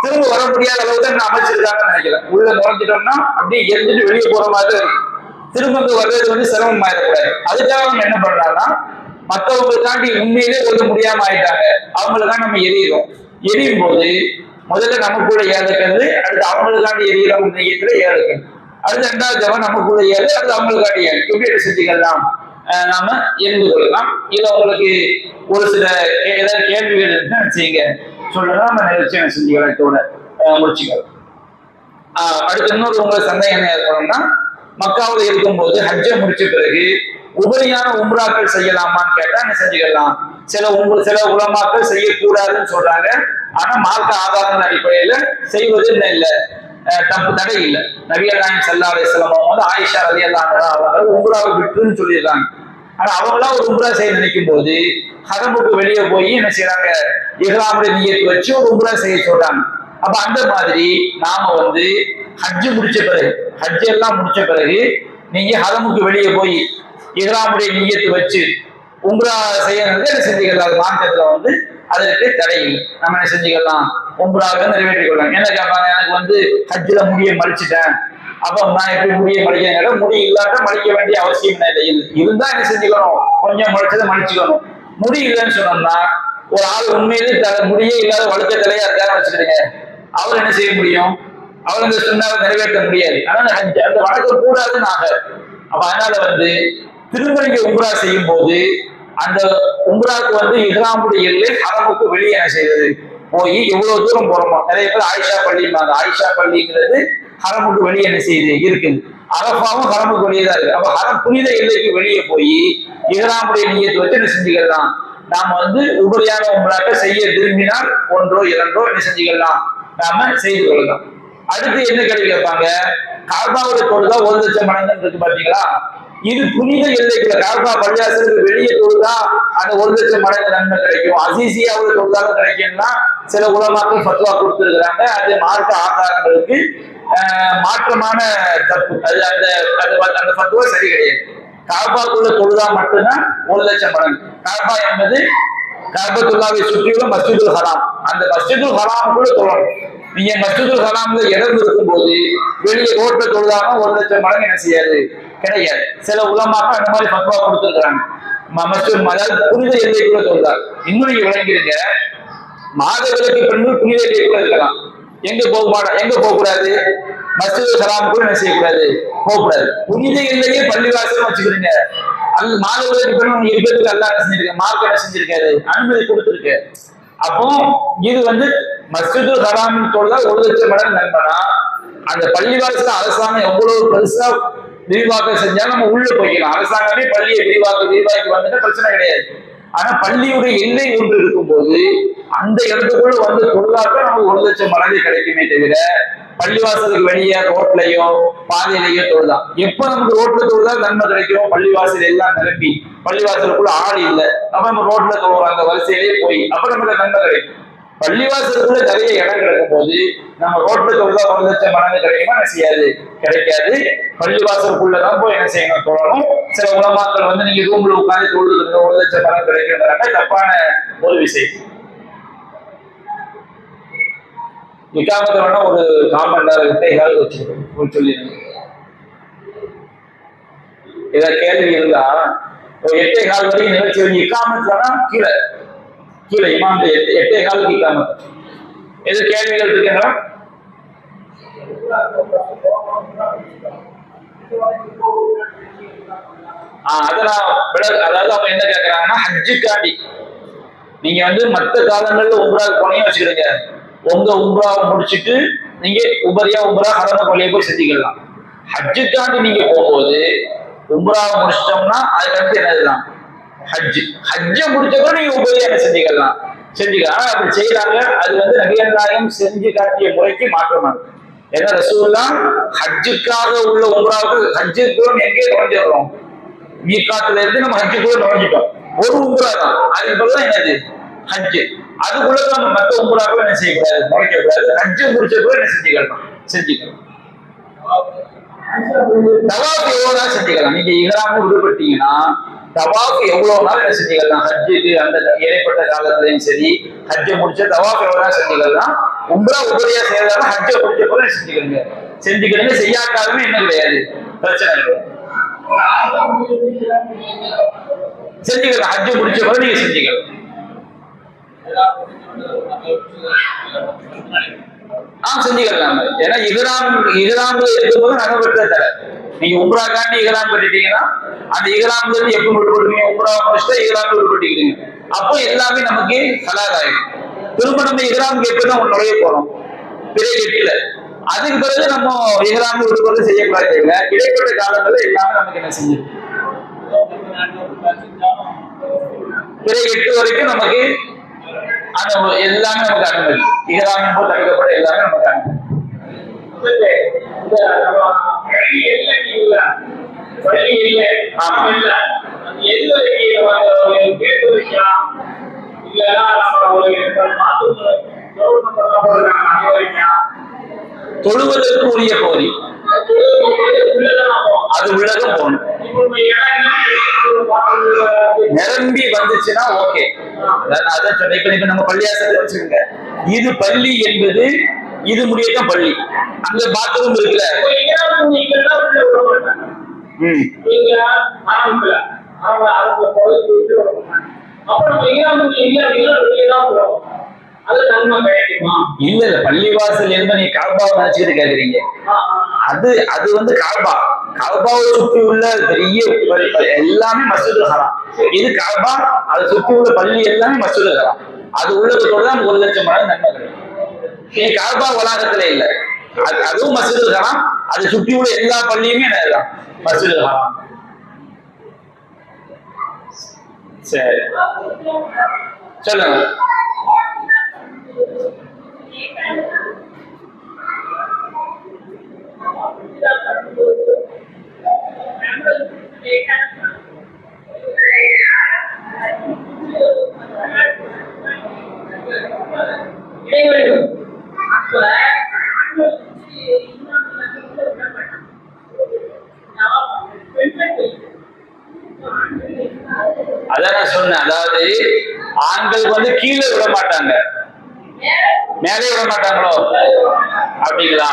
Speaker 1: திரும்ப வர முடியாத அளவு தான் அமைச்சிருக்காங்கன்னு நினைக்கிறேன். உள்ள நுழைஞ்சிட்டோம்னா அப்படியே எரிஞ்சிட்டு வெளியே போற மாதிரி இருக்கு. திரும்ப வர்றது சிரமமா இருக்கக்கூடாது. அதுக்காக நம்ம என்ன பண்ணலாம்னா, மற்றவங்களுக்காண்டி உண்மையிலே ஒழுங்க முடியாம ஆயிட்டாங்க, அவங்களுக்காக நம்ம எரியிறோம். எரியும் போது முதல்ல நமக்குள்ள 7 கல், அடுத்து அவங்களுக்காண்டி எரியிறோம் நெய்யத்துல 7 கல், அடுத்து 2வது ஜவன் நமக்குள்ள 7, அடுத்து அவங்களுக்காண்டி 7. எப்படி செஞ்சுக்கலாம், நாம எரிந்து கொள்ளலாம். இதுல உங்களுக்கு ஒரு சில ஏதாவது கேள்விகள் இருக்குன்னு செய்யுங்க, சொல்லுங்க, நம்ம நிகழ்ச்சி என்ன செஞ்சுக்கலாம், இதோட முடிச்சுக்கலாம். அடுத்து இன்னொரு உங்களுக்கு சந்தேகம் என்ன ஏற்படும்னா, மக்காவில் இருக்கும்போது ஹஜ்ஜை முடிச்ச பிறகு உபரியான உம்ராக்கள் செய்யலாமான்னு கேட்டா என்ன செஞ்சுக்கலாம். சில உலமாக்கள் செய்யக்கூடாதுன்னு சொல்றாங்க. ஆனா மார்க்க ஆதாரங்கள் அடிப்படையில செய்வது என்ன இல்லை, தப்பு தடை இல்லை. நபிகள் நாயகம் ஸல்லல்லாஹு அலைஹி வஸல்லம் ஆயிஷா ரலியல்லாஹு அன்ஹா அவங்க உம்ராவை விட்டுன்னு சொல்லிடுறாங்க. ஆனா அவங்களா ஒரு உம்ரா செய்ய நினைக்கும் போது ஹரமுக்கு வெளியே போய் என்ன செய்யறாங்க, இஹ்ராமுடைய நியத்து வச்சு ஒரு உம்ரா செய்ய சொல்றாங்க. அப்ப அந்த மாதிரி நாம ஹஜ்ஜு முடிச்ச பிறகு, ஹஜ் எல்லாம் முடிச்ச பிறகு நீங்க ஹரமுக்கு வெளியே போய் இஹ்ராமுடைய நியத்து வச்சு உம்ரா செய்யறது என்ன செஞ்சுக்கலாம். அது மார்க்கத்துல அதற்கு தடை இல்லை. நம்ம என்ன செஞ்சுக்கலாம், உம்ராவை நிறைவேற்றிக் கொள்ளலாம். என்ன கேட்பாங்க, எனக்கு ஹஜ்ஜில முடிய மடிச்சுட்டேன், அப்ப நான் எப்படி முடிய மடிக்க, முடி இல்லாட்ட மடிக்க வேண்டிய அவசியம் இல்லை. இருந்தா என்ன செஞ்சுக்கணும், கொஞ்சம் மடிச்சதை மடிச்சுக்கணும். முடி இல்லைன்னு சொன்னோம்னா ஒரு ஆள் உண்மையிலே முடியே இல்லாத வழுக்க தலையா இருக்காரு வச்சுக்கிறீங்க, அவர் என்ன செய்ய முடியும், அவர் அந்த சுண்ணாவை நிறைவேற்ற முடியாது. அதனால அந்த வழக்கம் கூடாதுன்னு ஆக. அப்ப அதனால திரும்ப நீங்க உம்ரா செய்யும் போது அந்த உம்ராவுக்கு இஹ்ராமுடைய எல்லை ஹரமுக்கு வெளியே என்ன செய்யுது போய் எவ்வளவு தூரம் போறோமோ. நிறைய பேர் ஆயிஷா பள்ளிம்பாங்க. ஆயிஷா பள்ளிங்கிறது ஹரமுக்கு வெளியே என்ன செய்யுது இருக்குது. அரஃபாவும் ஹரமுக்கு வெளியே தான் இருக்கு. அப்ப ஹரம் புனித எல்லைக்கு வெளியே போய் இஹ்ராமுடைய நியத்தை வச்சு என்ன செஞ்சுக்கலாம், நாம உபரியான உம்ராக்க செய்ய விரும்பினால் 1ஓ 2ஓ என்ன செஞ்சுக்கலாம், நாம செய்து கொள்ளலாம். அடுத்து என்ன கேள்வி கேட்பாங்க, காபாவுடைய தொழுதா 1 லட்சம் மடங்கு இருக்கு பாத்தீங்களா, இது புனித எல்லைக்குள்ள காபா பள்ளியாசலுக்கு வெளியே தொழுதா அந்த 1 லட்சம் மடங்கு நன்மை கிடைக்கும், அசிசியாவுடைய தொழுதாலும் கிடைக்கும்னா சில உலமாக்கள் ஃபத்வா கொடுத்திருக்கிறாங்க. அது மார்க்க ஆதாரங்களுக்கு மாற்றமான தப்பு. அது அந்த ஃபத்வா சரி கிடையாது. காபாக்குள்ள தொழுதா மட்டும்தான் 1 லட்சம் மடங்கு. காபா என்பது காபத்துல்லாவை சுற்றியுள்ள மஸ்ஜிதுல் ஹராம். அந்த மஸ்ஜிதுல் ஹராம் கூட தொழணும். நீங்க மஸ்ஜிதுல் ஹராம்ல இடம் இருக்கும் போது வெளியே ரோட்ல தொழுதாம 1 லட்சம் மடங்கு என்ன செய்யாது, கிடையாது. சில உலமாக்கள் அந்த மாதிரி ஃபத்வா கொடுத்திருக்கிறாங்க. அதாவது புனித எல்லைக்குள்ள தொழுதார். இன்னும் நீங்க விளங்கிருங்க, மாதவிலக்கு பெண்கள் புனித எல்லைக்குள்ள இருக்கலாம். எங்க போகக்கூடாது, மஸ்ஜிதுல் ஹராம் கூட என்ன செய்யக்கூடாது, போகக்கூடாது. புனித எல்லையே பள்ளிவாசல் வச்சுக்கிறீங்க. அது மாதவிலக்கு பெண்கள் இருக்கிறதுக்கு அல்லாஹ் என்ன செஞ்சிருக்க, மார்க்க என்ன செஞ்சிருக்காரு, அனுமதி கொடுத்திருக்கு. அப்போ இது மஸ்ஜிதுல் ஹராம் தொழுதா 1,00,000 மடங்கு நண்பனா, அந்த பள்ளிவாசல அரசாங்கம் எவ்வளவு பெருசா விரிவாக்கம் செஞ்சாலும் நம்ம உள்ள போய்க்கலாம். அரசாங்கமே பள்ளியை விரிவாக்கி வந்துட்டா பிரச்சனை கிடையாது. ஆனா பள்ளியுடைய எல்லை ஒன்று இருக்கும்போது அந்த இடத்துக்குள்ள தொழுதாக்க நமக்கு 1,00,000 மடங்கு கிடைக்குமே தவிர பள்ளிவாசலுக்கு வெளியே ரோட்லயோ பாதையிலேயோ தொழுதான். எப்ப நமக்கு ரோட்ல தொழுதா நன்மை கிடைக்கும்? பள்ளிவாசல் எல்லாம் நிரப்பி பள்ளிவாசலுக்குள்ள ஆள் இல்லை, அப்ப நம்ம ரோட்ல தொழுவோம், அந்த வரிசையிலேயே போய் அப்ப நமக்கு நன்மை கிடைக்கும். பள்ளிவாசலுக்குள்ள நிறைய இடம் கிடைக்கும் போது நம்ம ரோட்ல தொழுதா 1,00,000 மடங்கு கிடைக்குமா? என்ன செய்யாது, கிடைக்காது. பள்ளிவாசலுக்குள்ளதான் போய் என்ன செய்யணும், தொழணும். சில உலமாக்கள் நீங்க ரூம்ல உட்காந்து தொழுது 1,00,000 மடங்கு கிடைக்கிறாங்க, தப்பான ஒரு விஷயம். இக்காமத்தை வேணா ஒரு காமெண்டார் 8 வச்சிருக்கோம் சொல்லிருங்க. ஏதாவது கேள்வி இருந்தா ஒரு 8 வரைக்கும் நிகழ்ச்சி வந்து இக்காமத்துலனா கீழே இமாம் 8 இக்காமத். எது கேள்விகள் இருக்குங்களா? அதாவது அவங்க என்ன கேட்கறாங்கன்னா, ஹஜ்ஜுக்காண்டி நீங்க மற்ற காலங்கள்ல உம்ராவுக்கு போனீங்கன்னு வச்சுக்கிடுங்க, உங்க உம்ராவை முடிச்சுட்டு நீங்க உம்ரா ஹரம கொள்ளையை போய் செஞ்சுக்கலாம். ஹஜ்ஜுக்காண்டி நீங்க போகும்போது உம்ராவை முடிச்சிட்டோம்னா அதுக்கடுத்து என்னதுதான் ஹஜ்ஜை முடிச்சப்போ நீங்க உபரியா என்ன செஞ்சுக்கலாம். அப்படி செய்யறாங்க. அது நபிகள் நாயகம் செஞ்சு காட்டிய முறைக்கு மாற்றமானது. ஏன்னா ரசூலுல்லாஹ் ஹஜ்ஜுக்காக உள்ள உம்ராவுக்கு ஹஜ்ஜுக்குள்ள எங்கே நுழைஞ்சிடறோம், மீகாத்துல இருந்து நம்ம ஹஜ்ஜுக்குள்ள நுழைஞ்சிட்டோம். ஒரு உம்ரா தான், அதுக்கு பதிலாக என்னது ஹஜ்ஜு. அதுக்குள்ள நம்ம மற்ற உம்ராக்கள் என்ன செய்யக்கூடாது, நுழைக்கக்கூடாது. ஹஜ்ஜு முடிச்சப்போ என்ன செஞ்சுக்கலாம். தவாஃப் எவ்வளவு நாள் செஞ்சுக்கலாம். நீங்க இஹ்ராம் விடுபட்டீங்கன்னா தவாஃப் எவ்வளவு நாள் என்ன செஞ்சுக்கலாம். ஹஜ்ஜுக்கு அந்த இடைப்பட்ட காலத்திலையும் சரி, ஹஜ்ஜை முடிச்ச தவாஃப் எவ்வளவு நாள் செஞ்சுக்கலாம். உம்ரா உபரியா செய்யறதால ஹஜ்ஜை முடிச்ச போல செஞ்சுக்கிறீங்க. செய்யாட்டாலுமே என்ன கிடையாது, பிரச்சனை கிடையாது. செஞ்சுக்கலாம். ஹஜ்ஜை முடிச்ச போல நீங்க செஞ்சுக்கலாம். செஞ்சுக்கலாம். ஏன்னா இஹ்ராம்ல இருக்கும்போது நகை தர நீங்க உம்ரா காண்டி இஹ்ராம் கட்டிட்டீங்கன்னா அந்த இஹ்ராம்ல இருந்து எப்ப விடுபடுவீங்க, உம்ரா முடிச்சுட்டா இஹ்ராம் விடுபட்டுக்கிறீங்க. அப்போ எல்லாமே நமக்கு ஹலால் ஆயிடும். திரும்ப நம்ம இஹ்ராமுக்கு எப்பதான் நுழைய போறோம், பிறை 8ல. அதுக்கு பிறகு நம்ம இஹ்ராம் விடுபடுறது செய்யக்கூடாது. இடைப்பட்ட காலங்கள்ல எல்லாமே நமக்கு என்ன செஞ்சு பிறை 8 வரைக்கும் நமக்கு எல்லாமே நமக்கு அனுமதி. இஹ்ராமின் போது தடுக்கப்பட்ட எல்லாமே நமக்கு அனுமதி. தொழுவதற்கு உரிய பகுதி அது உள்ளதும் போகணும். நிரம்பி வந்துச்சுன்னா ஓகே. அதான் சொன்ன. இப்ப நம்ம பள்ளியாசத்தை வச்சுக்கோங்க. இது பள்ளி என்பது இது முடியதான் பள்ளி. அங்க பாத்ரூம் இருக்குல்ல, இல்ல பள்ளிவாசல் என்ப நீ காபாவை நினைச்சுக்கிட்டு கேக்குறீங்க. அது காபாவை சுற்றி உள்ள பெரிய எல்லாமே மஸ்ஜிதுல் ஹராம். இது காபா, அதை சுற்றி உள்ள பள்ளி எல்லாமே மஸ்ஜிதுல் ஹராம். அது உள்ளதோட தான் 1,00,000 மடங்கு நன்மை கிடைக்கும். நீ காபா வளாகத்துல இல்ல, அதுவும் மஸ்ஜிதுல் ஹராம். அதை சுற்றி உள்ள எல்லா பள்ளியுமே என்னதான் மஸ்ஜிதுல் ஹராம். சரி சொல்லுங்க. அதான் நான் சொன்னேன். அதாவது ஆண்கள் கீழே விட மாட்டாங்க, மேலே விட மாட்டாங்களோ அப்படிங்களா?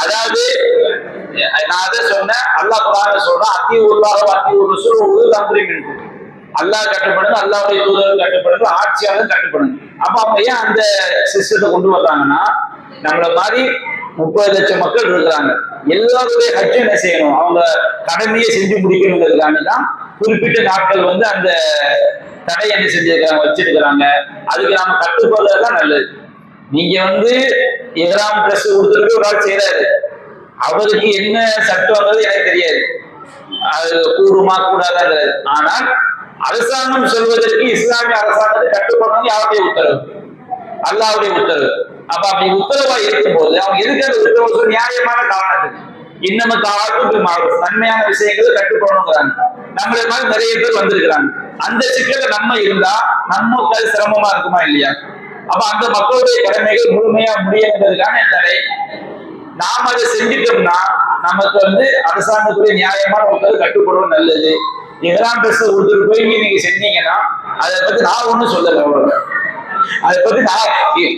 Speaker 1: அதாவது நான் அதை சொன்னேன். அல்லாஹ் குர்ஆன்ல சொல்றான், அத்தீஉல்லாஹ் வ அத்தீஉர் ரசூல் உலுல் அம்ரி மின்கும். அல்லாஹ் கட்டுப்படுங்க, அல்லாஹ்வுடைய தூதர் கட்டுப்படுங்க, ஆட்சியாளர் கட்டுப்படுங்க. அப்ப அவங்க ஏன் அந்த சிஸ்டத்தை கொண்டு வர்றாங்கன்னா, நம்மள மாதிரி 30 லட்சம் மக்கள் இருக்கிறாங்க, எல்லாருடைய ஹஜ்ஜும் என்ன செய்யணும், அவங்க கடமையை செஞ்சு முடிக்கணுங்கிறதுக்கான தான் குறிப்பிட்ட நாட்கள் அந்த தடை என்ன செஞ்சிருக்காங்க வச்சிருக்கிறாங்க. அதுக்கு நாம கட்டுப்படுறதுதான் நல்லது. நீங்க இஹ்ராம் ட்ரெஸ் கொடுத்துட்டு ஒரு ஆள் செய்யறாரு, அவருக்கு என்ன சட்டம்ன்றது எனக்கு தெரியாது, அது கூடுமா கூடாதாங்கிறது. ஆனால் அரசாங்கம் சொல்வதற்கு இஸ்லாமிய அரசாங்கத்தை கட்டுப்படணும் யாருடைய உத்தரவு? அல்லாஹ்வுடைய உத்தரவு. அப்ப அப்படி உத்தரவா இருக்கும் போது அவங்க எதுக்கு அந்த உத்தரவு? நியாயமான காரணத்துக்கு. இன்னமும் தாழ்வு நன்மையான விஷயங்களை கட்டுப்படணுங்கிறாங்க. நம்மள மாதிரி நிறைய பேர் வந்திருக்கிறாங்க. அந்த சிக்கல நம்ம இருந்தா நமக்கு அது சிரமமா இருக்குமா இல்லையா? அப்ப அந்த மக்களுடைய கடமைகள் முழுமையா முடியுங்கிறதுக்கான தடை. நாம அதை செஞ்சுட்டோம்னா நமக்கு அரசாங்கத்துடைய நியாயமான உத்தரவு கட்டுப்படுவது நல்லது. இஹ்ராம் ட்ரெஸ் கொடுத்துட்டு போய் நீங்க செஞ்சீங்கன்னா அதை பத்தி நான் ஒண்ணும் சொல்லல. அதை பத்தி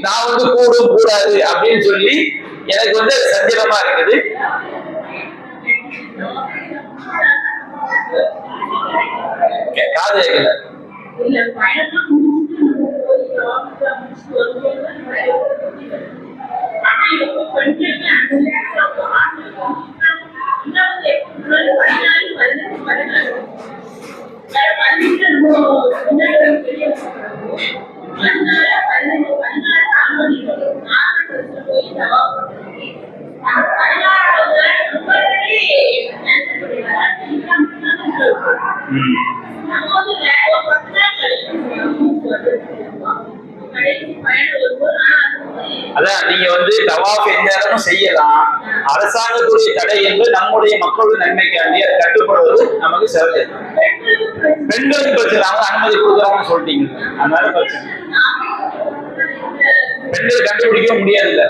Speaker 1: நான் கூடும் கூடாது அப்படின்னு சொல்லி எனக்கு சஞ்சலமா இருக்குது. காது கேட்கல. அதான் நீங்க தவாஃப் எந்த இடமும் செய்யலாம். அரசாங்கத்துடைய தடை என்று நம்முடைய மக்களுடைய நன்மைக்காண்டி அதை கட்டுப்படுவது நமக்கு சிறந்தது. பெண்களுக்கு பிரச்சனை, அவங்க அனுமதி கொடுக்குறாங்கன்னு சொல்லிட்டீங்க, அதனால பிரச்சனை. பெண்கள் கண்டுபிடிக்க முடியாதுல்ல.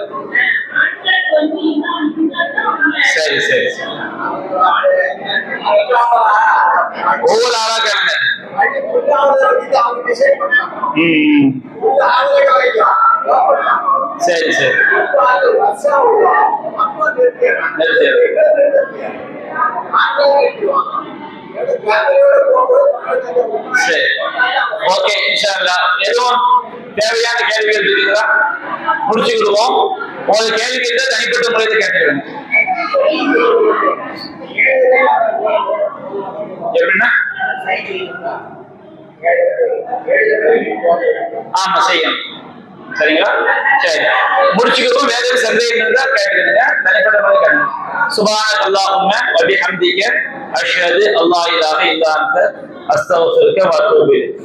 Speaker 1: சரி சரி சரி, ஒவ்வொரு ஆளா கேளுங்க. சரி சரி சரி, ஓகே. இன்ஷா அல்லாஹ் எதுவும் தேவையான கேள்விகள் இருக்குங்களா? முடிச்சுக்கிடுவோம். உங்களுக்கு கேள்வி கேட்டா தனிப்பட்ட முறையில் கேட்டுக்கிறேன். எப்படின்னா ஆமா செய்யணும். சரிங்களா? சரி, முடிச்சுக்கிறோம். வேற எதுவும் சந்தேகம் இருந்தா கேட்டுக்கிறீங்க, தனிப்பட்ட முறையில் கேட்கணும். சுப்ஹானக அல்லாஹும்ம வ பிஹம்திக அஷ்ஹது அல்லா இலாஹ இல்லா அன்த அஸ்தக்ஃபிருக வ அத்தூபு இலைக்.